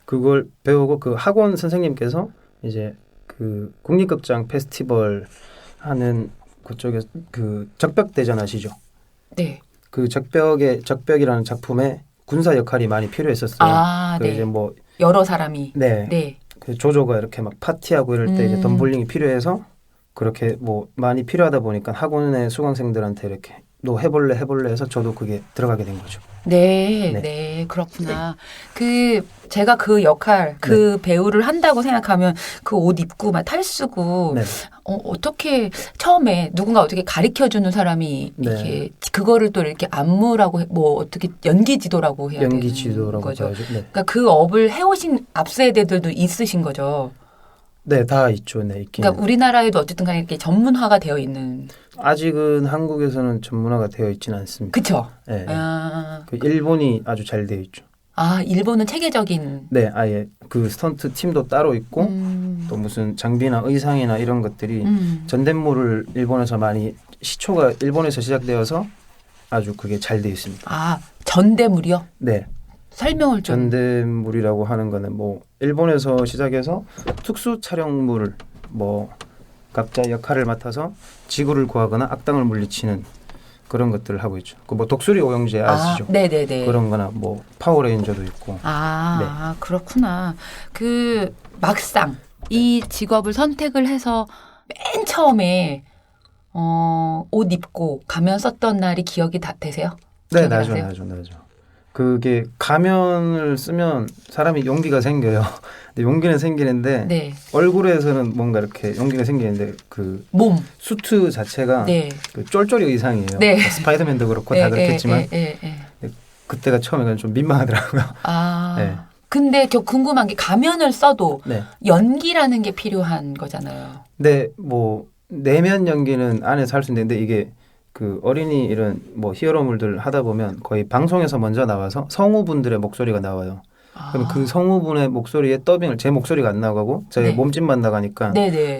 그걸 배우고 그 학원 선생님께서 이제 그 국립극장 페스티벌 하는 그쪽에 그 적벽대전 아시죠? 네. 그 적벽이라는 작품에 군사 역할이 많이 필요했었어요. 네. 이제 뭐 여러 사람이. 네. 그 조조가 이렇게 막 파티하고 이럴 때 이제 덤블링이 필요해서 그렇게 뭐 많이 필요하다 보니까 학원의 수강생들한테 이렇게 너 해볼래 해서 저도 그게 들어가게 된 거죠. 네, 그렇구나. 제가 그 역할, 배우를 한다고 생각하면 그 옷 입고 막 탈쓰고 어떻게 처음에 누군가 어떻게 가르쳐 주는 사람이 이렇게 그거를 또 이렇게 안무라고 뭐 어떻게 연기 지도라고 해야 되는 연기 지도라고 거죠. 봐야죠. 네. 그러니까 그 업을 해오신 앞세대들도 있으신 거죠. 네, 다 있죠. 네, 있긴. 그러니까 우리나라에도 어쨌든 간에 이렇게 전문화가 되어 있는. 아직은 한국에서는 전문화가 되어 있지는 않습니다. 그렇죠. 네. 그 일본이 아주 잘 되어 있죠. 일본은 체계적인. 네, 아예 그 스턴트 팀도 따로 있고 또 무슨 장비나 의상이나 이런 것들이 전대물을 일본에서 많이 시초가 일본에서 시작되어서 아주 그게 잘 되어 있습니다. 전대물이요? 네. 설명을 좀. 전대물이라고 하는 거는 뭐 일본에서 시작해서 특수 촬영물을 뭐 각자 역할을 맡아서 지구를 구하거나 악당을 물리치는 그런 것들을 하고 있죠. 그 뭐 독수리 오영재 아시죠? 네네네. 그런거나 뭐 파워레인저도 있고. 그렇구나. 막상 이 직업을 선택을 해서 맨 처음에 옷 입고 가면 썼던 날이 기억이 다 되세요? 네, 나죠. 그게 가면을 쓰면 사람이 용기가 생겨요. 근데 용기는 생기는데 얼굴에서는 뭔가 이렇게 용기가 생기는데 그 몸 수트 자체가 그 쫄쫄이 의상이에요. 스파이더맨도 그렇고 다 그렇겠지만 그때가 처음에는 좀 민망하더라고요. 근데 저 궁금한 게 가면을 써도 연기라는 게 필요한 거잖아요. 네, 뭐 내면 연기는 안에서 할 수 있는데 이게 그 어린이 이런 뭐 히어로물들 하다 보면 거의 방송에서 먼저 나와서 성우분들의 목소리가 나와요. 그럼 그 성우분의 목소리에 더빙을 제 목소리가 안 나가고 제 몸짓만 나가니까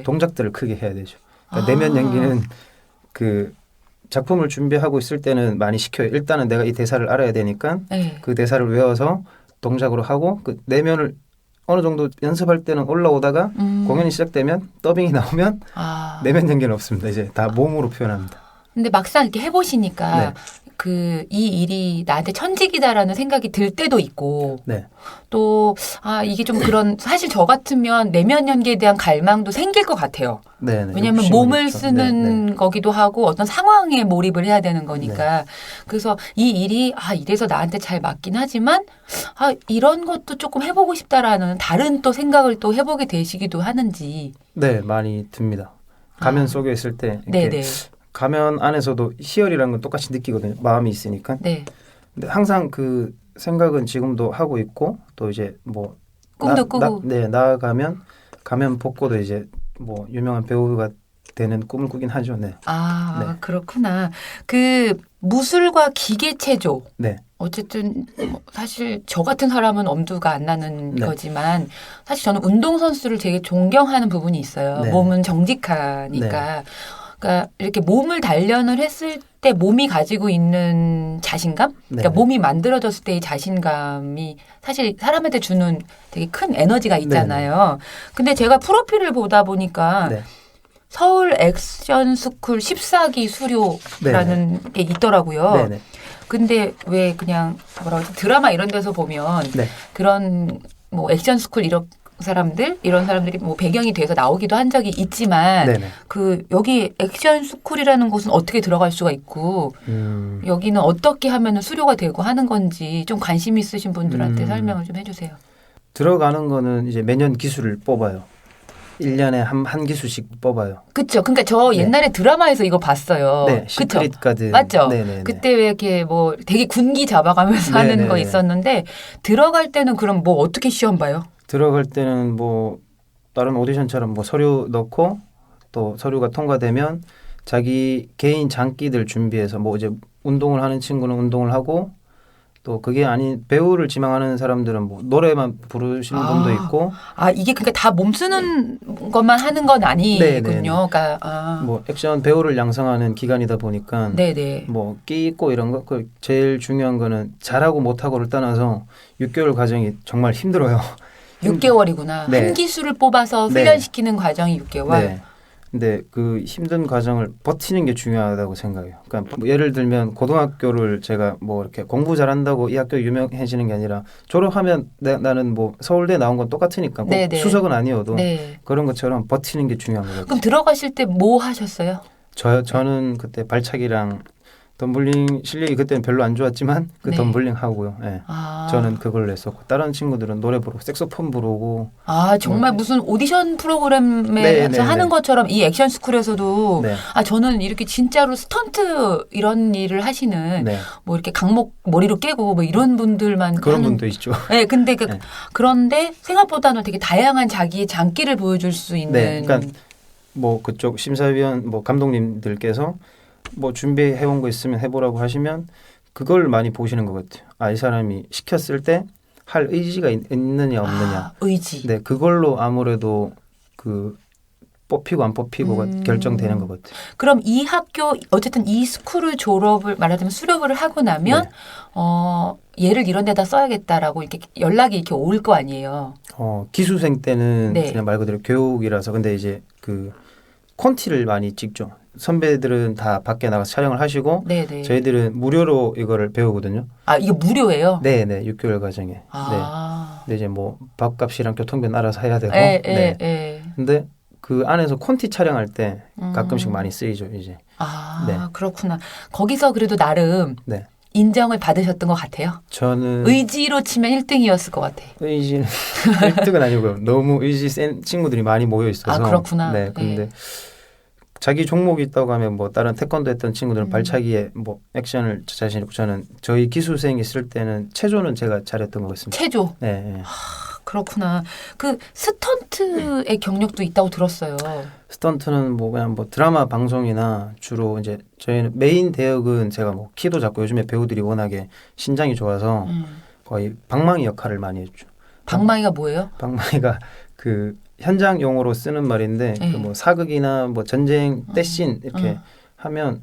동작들을 크게 해야 되죠. 그러니까 내면 연기는 그 작품을 준비하고 있을 때는 많이 시켜요. 일단은 내가 이 대사를 알아야 되니까 그 대사를 외워서 동작으로 하고 그 내면을 어느 정도 연습할 때는 올라오다가 공연이 시작되면 더빙이 나오면 내면 연기는 없습니다. 이제 다 몸으로 표현합니다. 근데 막상 이렇게 해보시니까 이 일이 나한테 천직이다라는 생각이 들 때도 있고 또 이게 좀 그런 사실 저 같으면 내면 연기에 대한 갈망도 생길 것 같아요. 왜냐하면 몸을 쓰는 거기도 하고 어떤 상황에 몰입을 해야 되는 거니까 그래서 이 일이 이래서 나한테 잘 맞긴 하지만 이런 것도 조금 해보고 싶다라는 다른 또 생각을 또 해보게 되시기도 하는지. 네, 많이 듭니다. 가면 속에 있을 때 이렇게 가면 안에서도 희열이라는 건 똑같이 느끼거든요. 마음이 있으니까. 근데 항상 그 생각은 지금도 하고 있고 또 이제 뭐 꿈도 꾸고. 나아가면 가면 벗고도 이제 뭐 유명한 배우가 되는 꿈을 꾸긴 하죠. 그렇구나. 그 무술과 기계 체조. 어쨌든 사실 저 같은 사람은 엄두가 안 나는 거지만 사실 저는 운동선수를 되게 존경하는 부분이 있어요. 몸은 정직하니까. 그러니까 이렇게 몸을 단련을 했을 때 몸이 가지고 있는 자신감? 그러니까 몸이 만들어졌을 때의 자신감이 사실 사람한테 주는 되게 큰 에너지가 있잖아요. 근데 제가 프로필을 보다 보니까 서울 액션 스쿨 14기 수료라는 게 있더라고요. 네네. 근데 왜 그냥 뭐라고 하지? 드라마 이런 데서 보면 네. 그런 뭐 액션 스쿨 이런 사람들이 뭐 배경이 돼서 나오기도 한 적이 있지만 네네. 그 여기 액션 스쿨이라는 곳은 어떻게 들어갈 수가 있고 여기는 어떻게 하면 수료가 되고 하는 건지 좀 관심 있으신 분들한테 설명을 좀 해주세요. 들어가는 거는 이제 매년 기수를 뽑아요. 1년에 한 기수씩 뽑아요. 그렇죠. 그러니까 저 네. 옛날에 드라마에서 이거 봤어요. 네, 그렇죠. 시크릿 가든. 맞죠. 네네네. 그때 왜 이렇게 뭐 되게 군기 잡아가면서 네네네. 하는 거 있었는데 들어갈 때는 그럼 뭐 어떻게 시험 봐요? 들어갈 때는 뭐 다른 오디션처럼 뭐 서류 넣고 또 서류가 통과되면 자기 개인 장기들 준비해서 뭐 이제 운동을 하는 친구는 운동을 하고 또 그게 아닌 배우를 지망하는 사람들은 뭐 노래만 부르시는 분도 있고 아 이게 그러니까 다 몸 쓰는 것만 하는 건 아니군요. 네네네. 그러니까 뭐 액션 배우를 양성하는 기간이다 보니까 네네. 뭐 끼 있고 이런 거 그 제일 중요한 거는 잘하고 못하고를 떠나서 6개월 과정이 정말 힘들어요. 6개월이구나. 네. 한 기수를 뽑아서 네. 훈련시키는 과정이 6개월. 네. 근데 그 힘든 과정을 버티는 게 중요하다고 생각해요. 그러니까 뭐 예를 들면 고등학교를 제가 뭐 이렇게 공부 잘한다고 이 학교 유명해지는 게 아니라 졸업하면 나는 뭐 서울대 나온 건 똑같으니까 꼭 네네. 수석은 아니어도 네. 그런 것처럼 버티는 게 중요한 거예요. 그럼 들어가실 때 뭐 하셨어요? 저는 그때 발차기랑 덤블링 실력이 그때는 별로 안 좋았지만 그 네. 덤블링 하고요. 예. 아. 저는 그걸로 했었고 다른 친구들은 노래 부르고 색소폰 부르고 아 정말 무슨 오디션 프로그램에서 네, 하는 네. 것처럼 이 액션 스쿨에서도 네. 아 저는 이렇게 진짜로 스턴트 이런 일을 하시는 네. 뭐 이렇게 강목 머리로 깨고 뭐 이런 분들만 그런 하는 분도 있죠. 네, 근데 네. 그런데 생각보다는 되게 다양한 자기의 장기를 보여줄 수 있는. 네, 그러니까 뭐 그쪽 심사위원 뭐 감독님들께서 뭐 준비해온 거 있으면 해보라고 하시면 그걸 많이 보시는 것 같아요. 아, 이 사람이 시켰을 때 할 의지가 있느냐 없느냐. 아, 의지. 네, 그걸로 아무래도 그 뽑히고 안 뽑히고가 결정되는 것 같아요. 그럼 이 학교 어쨌든 이 스쿨을 졸업을 말하자면 수료를 하고 나면 네. 얘를 이런 데다 써야겠다라고 이렇게 연락이 이렇게 올 거 아니에요. 기수생 때는 네. 그냥 말 그대로 교육이라서 근데 이제 그 콘티를 많이 찍죠. 선배들은 다 밖에 나가서 촬영을 하시고 네네. 저희들은 무료로 이거를 배우거든요. 아 이게 무료예요? 네네 6개월 과정에. 네. 아. 근데 이제 뭐 밥값이랑 교통비는 알아서 해야 되고. 예, 네. 예, 예. 근데 그 안에서 콘티 촬영할 때 가끔씩 많이 쓰이죠 이제. 아 네. 그렇구나. 거기서 그래도 나름 네. 인정을 받으셨던 것 같아요. 저는 의지로 치면 1등이었을 것 같아. 의지는 1등은 아니고요. 너무 의지 센 친구들이 많이 모여 있어서. 아, 그렇구나. 네. 근데 네. 자기 종목이 있다고 하면 뭐 다른 태권도 했던 친구들은 음. 발차기에 뭐 액션을 자신 있고 저는 저희 기수생 있을 때는 체조는 제가 잘했던 것 같습니다. 체조. 네. 네. 그렇구나. 그 스턴트의 경력도 있다고 들었어요. 스턴트는 뭐 그냥 뭐 드라마 방송이나 주로 이제 저희는 메인 대역은 제가 뭐 키도 작고 요즘에 배우들이 워낙에 신장이 좋아서 거의 방망이 역할을 많이 했죠. 방망이가 뭐예요? 방망이가 그 현장 용어로 쓰는 말인데 네. 그 뭐 사극이나 뭐 전쟁 떼씬 이렇게 하면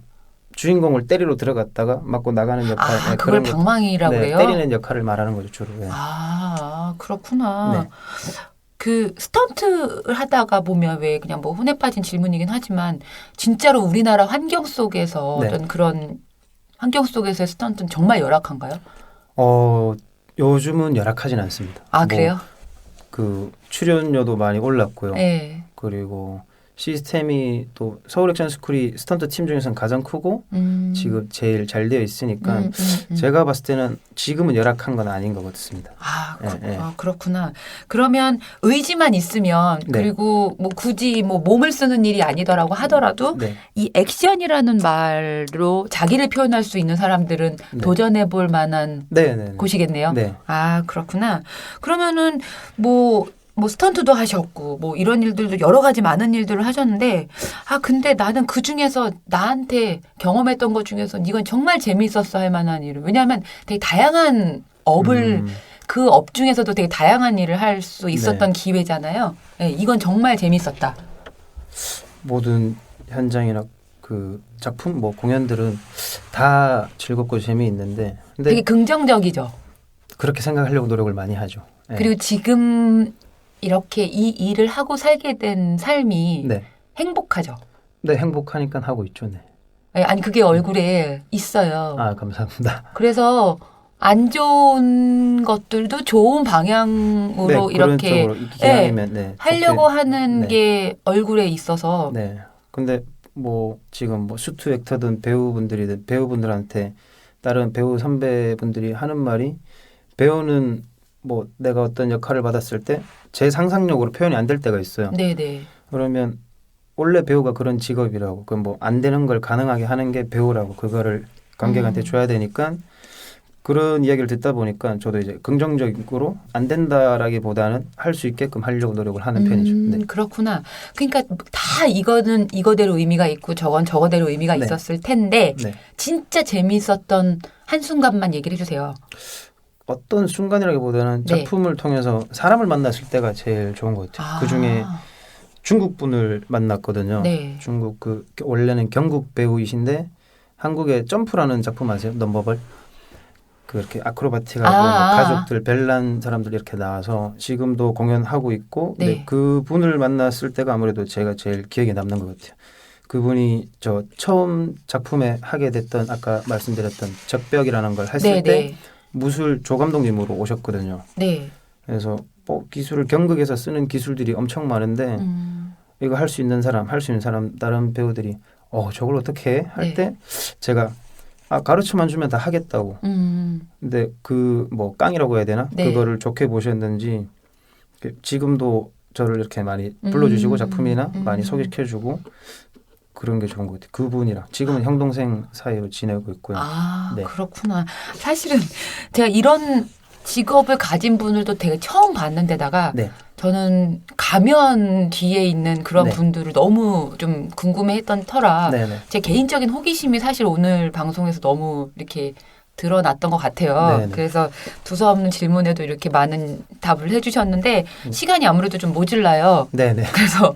주인공을 때리러 들어갔다가 맞고 나가는 역할. 아, 네, 그걸 그런 것, 방망이라고 네, 해요? 때리는 역할을 말하는 거죠 주로. 네. 아, 그렇구나. 네. 그 스턴트를 하다가 보면 왜 그냥 뭐 흔해 빠진 질문이긴 하지만 진짜로 우리나라 환경 속에서 네. 어떤 그런 환경 속에서의 스턴트는 정말 열악한가요? 요즘은 열악하진 않습니다. 아, 뭐 그래요? 그 출연료도 많이 올랐고요. 네. 그리고 시스템이 또 서울 액션 스쿨이 스턴트 팀 중에서는 가장 크고 지금 제일 잘 되어 있으니까 제가 봤을 때는 지금은 열악한 건 아닌 것 같습니다. 아, 네. 그렇구나. 그러면 의지만 있으면 네. 그리고 뭐 굳이 뭐 몸을 쓰는 일이 아니더라고 하더라도 네. 이 액션이라는 말로 자기를 표현할 수 있는 사람들은 네. 도전해 볼 만한 네, 네, 네. 곳이겠네요. 네. 아, 그렇구나. 그러면은 뭐 스턴트도 하셨고 뭐 이런 일들도 여러 가지 많은 일들을 하셨는데 아 근데 나는 그 중에서 나한테 경험했던 것 중에서 이건 정말 재미있었어 할 만한 일을 왜냐하면 되게 다양한 업을 그 업 중에서도 되게 다양한 일을 할 수 있었던 기회잖아요. 네, 이건 정말 재미있었다. 모든 현장이나 그 작품 뭐 공연들은 다 즐겁고 재미있는데 근데 되게 긍정적이죠. 그렇게 생각하려고 노력을 많이 하죠. 네. 그리고 지금 이렇게 이 일을 하고 살게 된 삶이 네. 행복하죠. 네, 행복하니까 하고 있죠. 네. 예, 아니 그게 얼굴에 있어요. 아, 감사합니다. 그래서 안 좋은 것들도 좋은 방향으로 네, 이렇게 그런 쪽으로 기왕이면 네, 하려고 좋게, 하는 네. 게 얼굴에 있어서 네. 근데 뭐 지금 뭐 슈트 액터든 배우분들이든 배우분들한테 다른 배우 선배분들이 하는 말이 배우는 뭐 내가 어떤 역할을 받았을 때 제 상상력으로 표현이 안 될 때가 있어요. 네네. 그러면 원래 배우가 그런 직업이라고 그럼 뭐 안 되는 걸 가능하게 하는 게 배우라고 그거를 관객한테 줘야 되니까 그런 이야기를 듣다 보니까 저도 이제 긍정적으로 안 된다라기보다는 할 수 있게끔 하려고 노력을 하는 편이죠. 네. 그렇구나. 그러니까 다 이거는 이거대로 의미가 있고 저건 저거대로 의미가 네. 있었을 텐데 네. 진짜 재미있었던 한순간만 얘기를 해주세요. 어떤 순간이라기보다는 네. 작품을 통해서 사람을 만났을 때가 제일 좋은 것 같아요. 그 중에 중국 분을 만났거든요. 네. 중국 그 원래는 경국 배우이신데 한국의 점프라는 작품 아세요? 넘버벌. 그렇게 아크로바틱하고 뭐 가족들 벨란 사람들 이렇게 나와서 지금도 공연하고 있고 네. 네. 그 분을 만났을 때가 아무래도 제가 제일 기억에 남는 것 같아요. 그분이 저 처음 작품에 하게 됐던 아까 말씀드렸던 적벽이라는 걸 했을 네, 때 네. 무술 조감독님으로 오셨거든요. 네. 그래서 기술을 경극에서 쓰는 기술들이 엄청 많은데 이거 할 수 있는 사람, 할 수 있는 사람 다른 배우들이 저걸 어떻게 해? 할 네. 때 제가 가르쳐만 주면 다 하겠다고. 근데 그 뭐 깡이라고 해야 되나? 네. 그거를 좋게 보셨는지 지금도 저를 이렇게 많이 불러주시고 작품이나 많이 소개시켜주고 그런 게 좋은 것 같아요. 그분이랑 지금은 형 동생 사이로 지내고 있고요. 아, 네. 그렇구나. 사실은 제가 이런 직업을 가진 분들도 되게 처음 봤는데다가 네. 저는 가면 뒤에 있는 그런 네. 분들을 너무 좀 궁금해했던 터라 네네. 제 개인적인 호기심이 사실 오늘 방송에서 너무 이렇게 드러났던 것 같아요. 네네. 그래서 두서없는 질문에도 이렇게 많은 답을 해주셨는데 시간이 아무래도 좀 모질라요. 네네. 그래서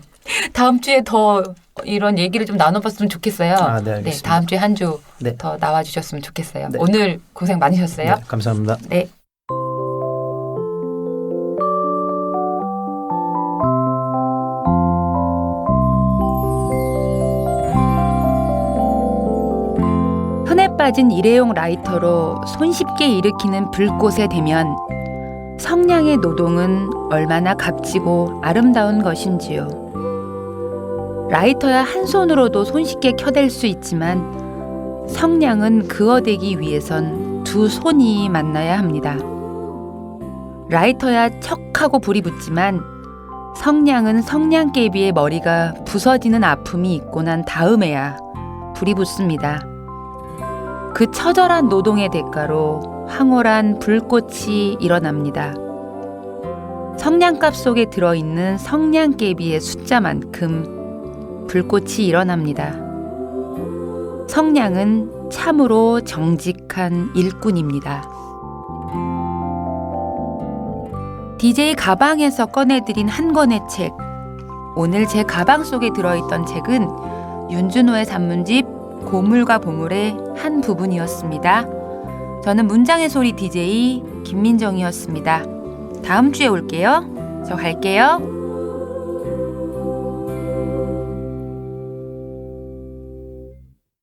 다음 주에 더 이런 얘기를 좀 나눠봤으면 좋겠어요. 아, 네, 알겠습니다. 다음 주에 한 주 네. 더 나와주셨으면 좋겠어요. 네. 오늘 고생 많으셨어요. 네, 감사합니다. 네. 흔해 빠진 일회용 라이터로 손쉽게 일으키는 불꽃의 대면 성냥의 노동은 얼마나 값지고 아름다운 것인지요. 라이터야 한 손으로도 손쉽게 켜댈 수 있지만 성냥은 그어대기 위해선 두 손이 만나야 합니다. 라이터야 척하고 불이 붙지만 성냥은 성냥개비의 머리가 부서지는 아픔이 있고 난 다음에야 불이 붙습니다. 그 처절한 노동의 대가로 황홀한 불꽃이 일어납니다. 성냥갑 속에 들어있는 성냥개비의 숫자만큼 불꽃이 일어납니다. 성냥은 참으로 정직한 일꾼입니다. DJ 가방에서 꺼내드린 한 권의 책. 오늘 제 가방 속에 들어있던 책은 윤준호의 산문집 고물과 보물의 한 부분이었습니다. 저는 문장의 소리 DJ 김민정이었습니다. 다음 주에 올게요. 저 갈게요.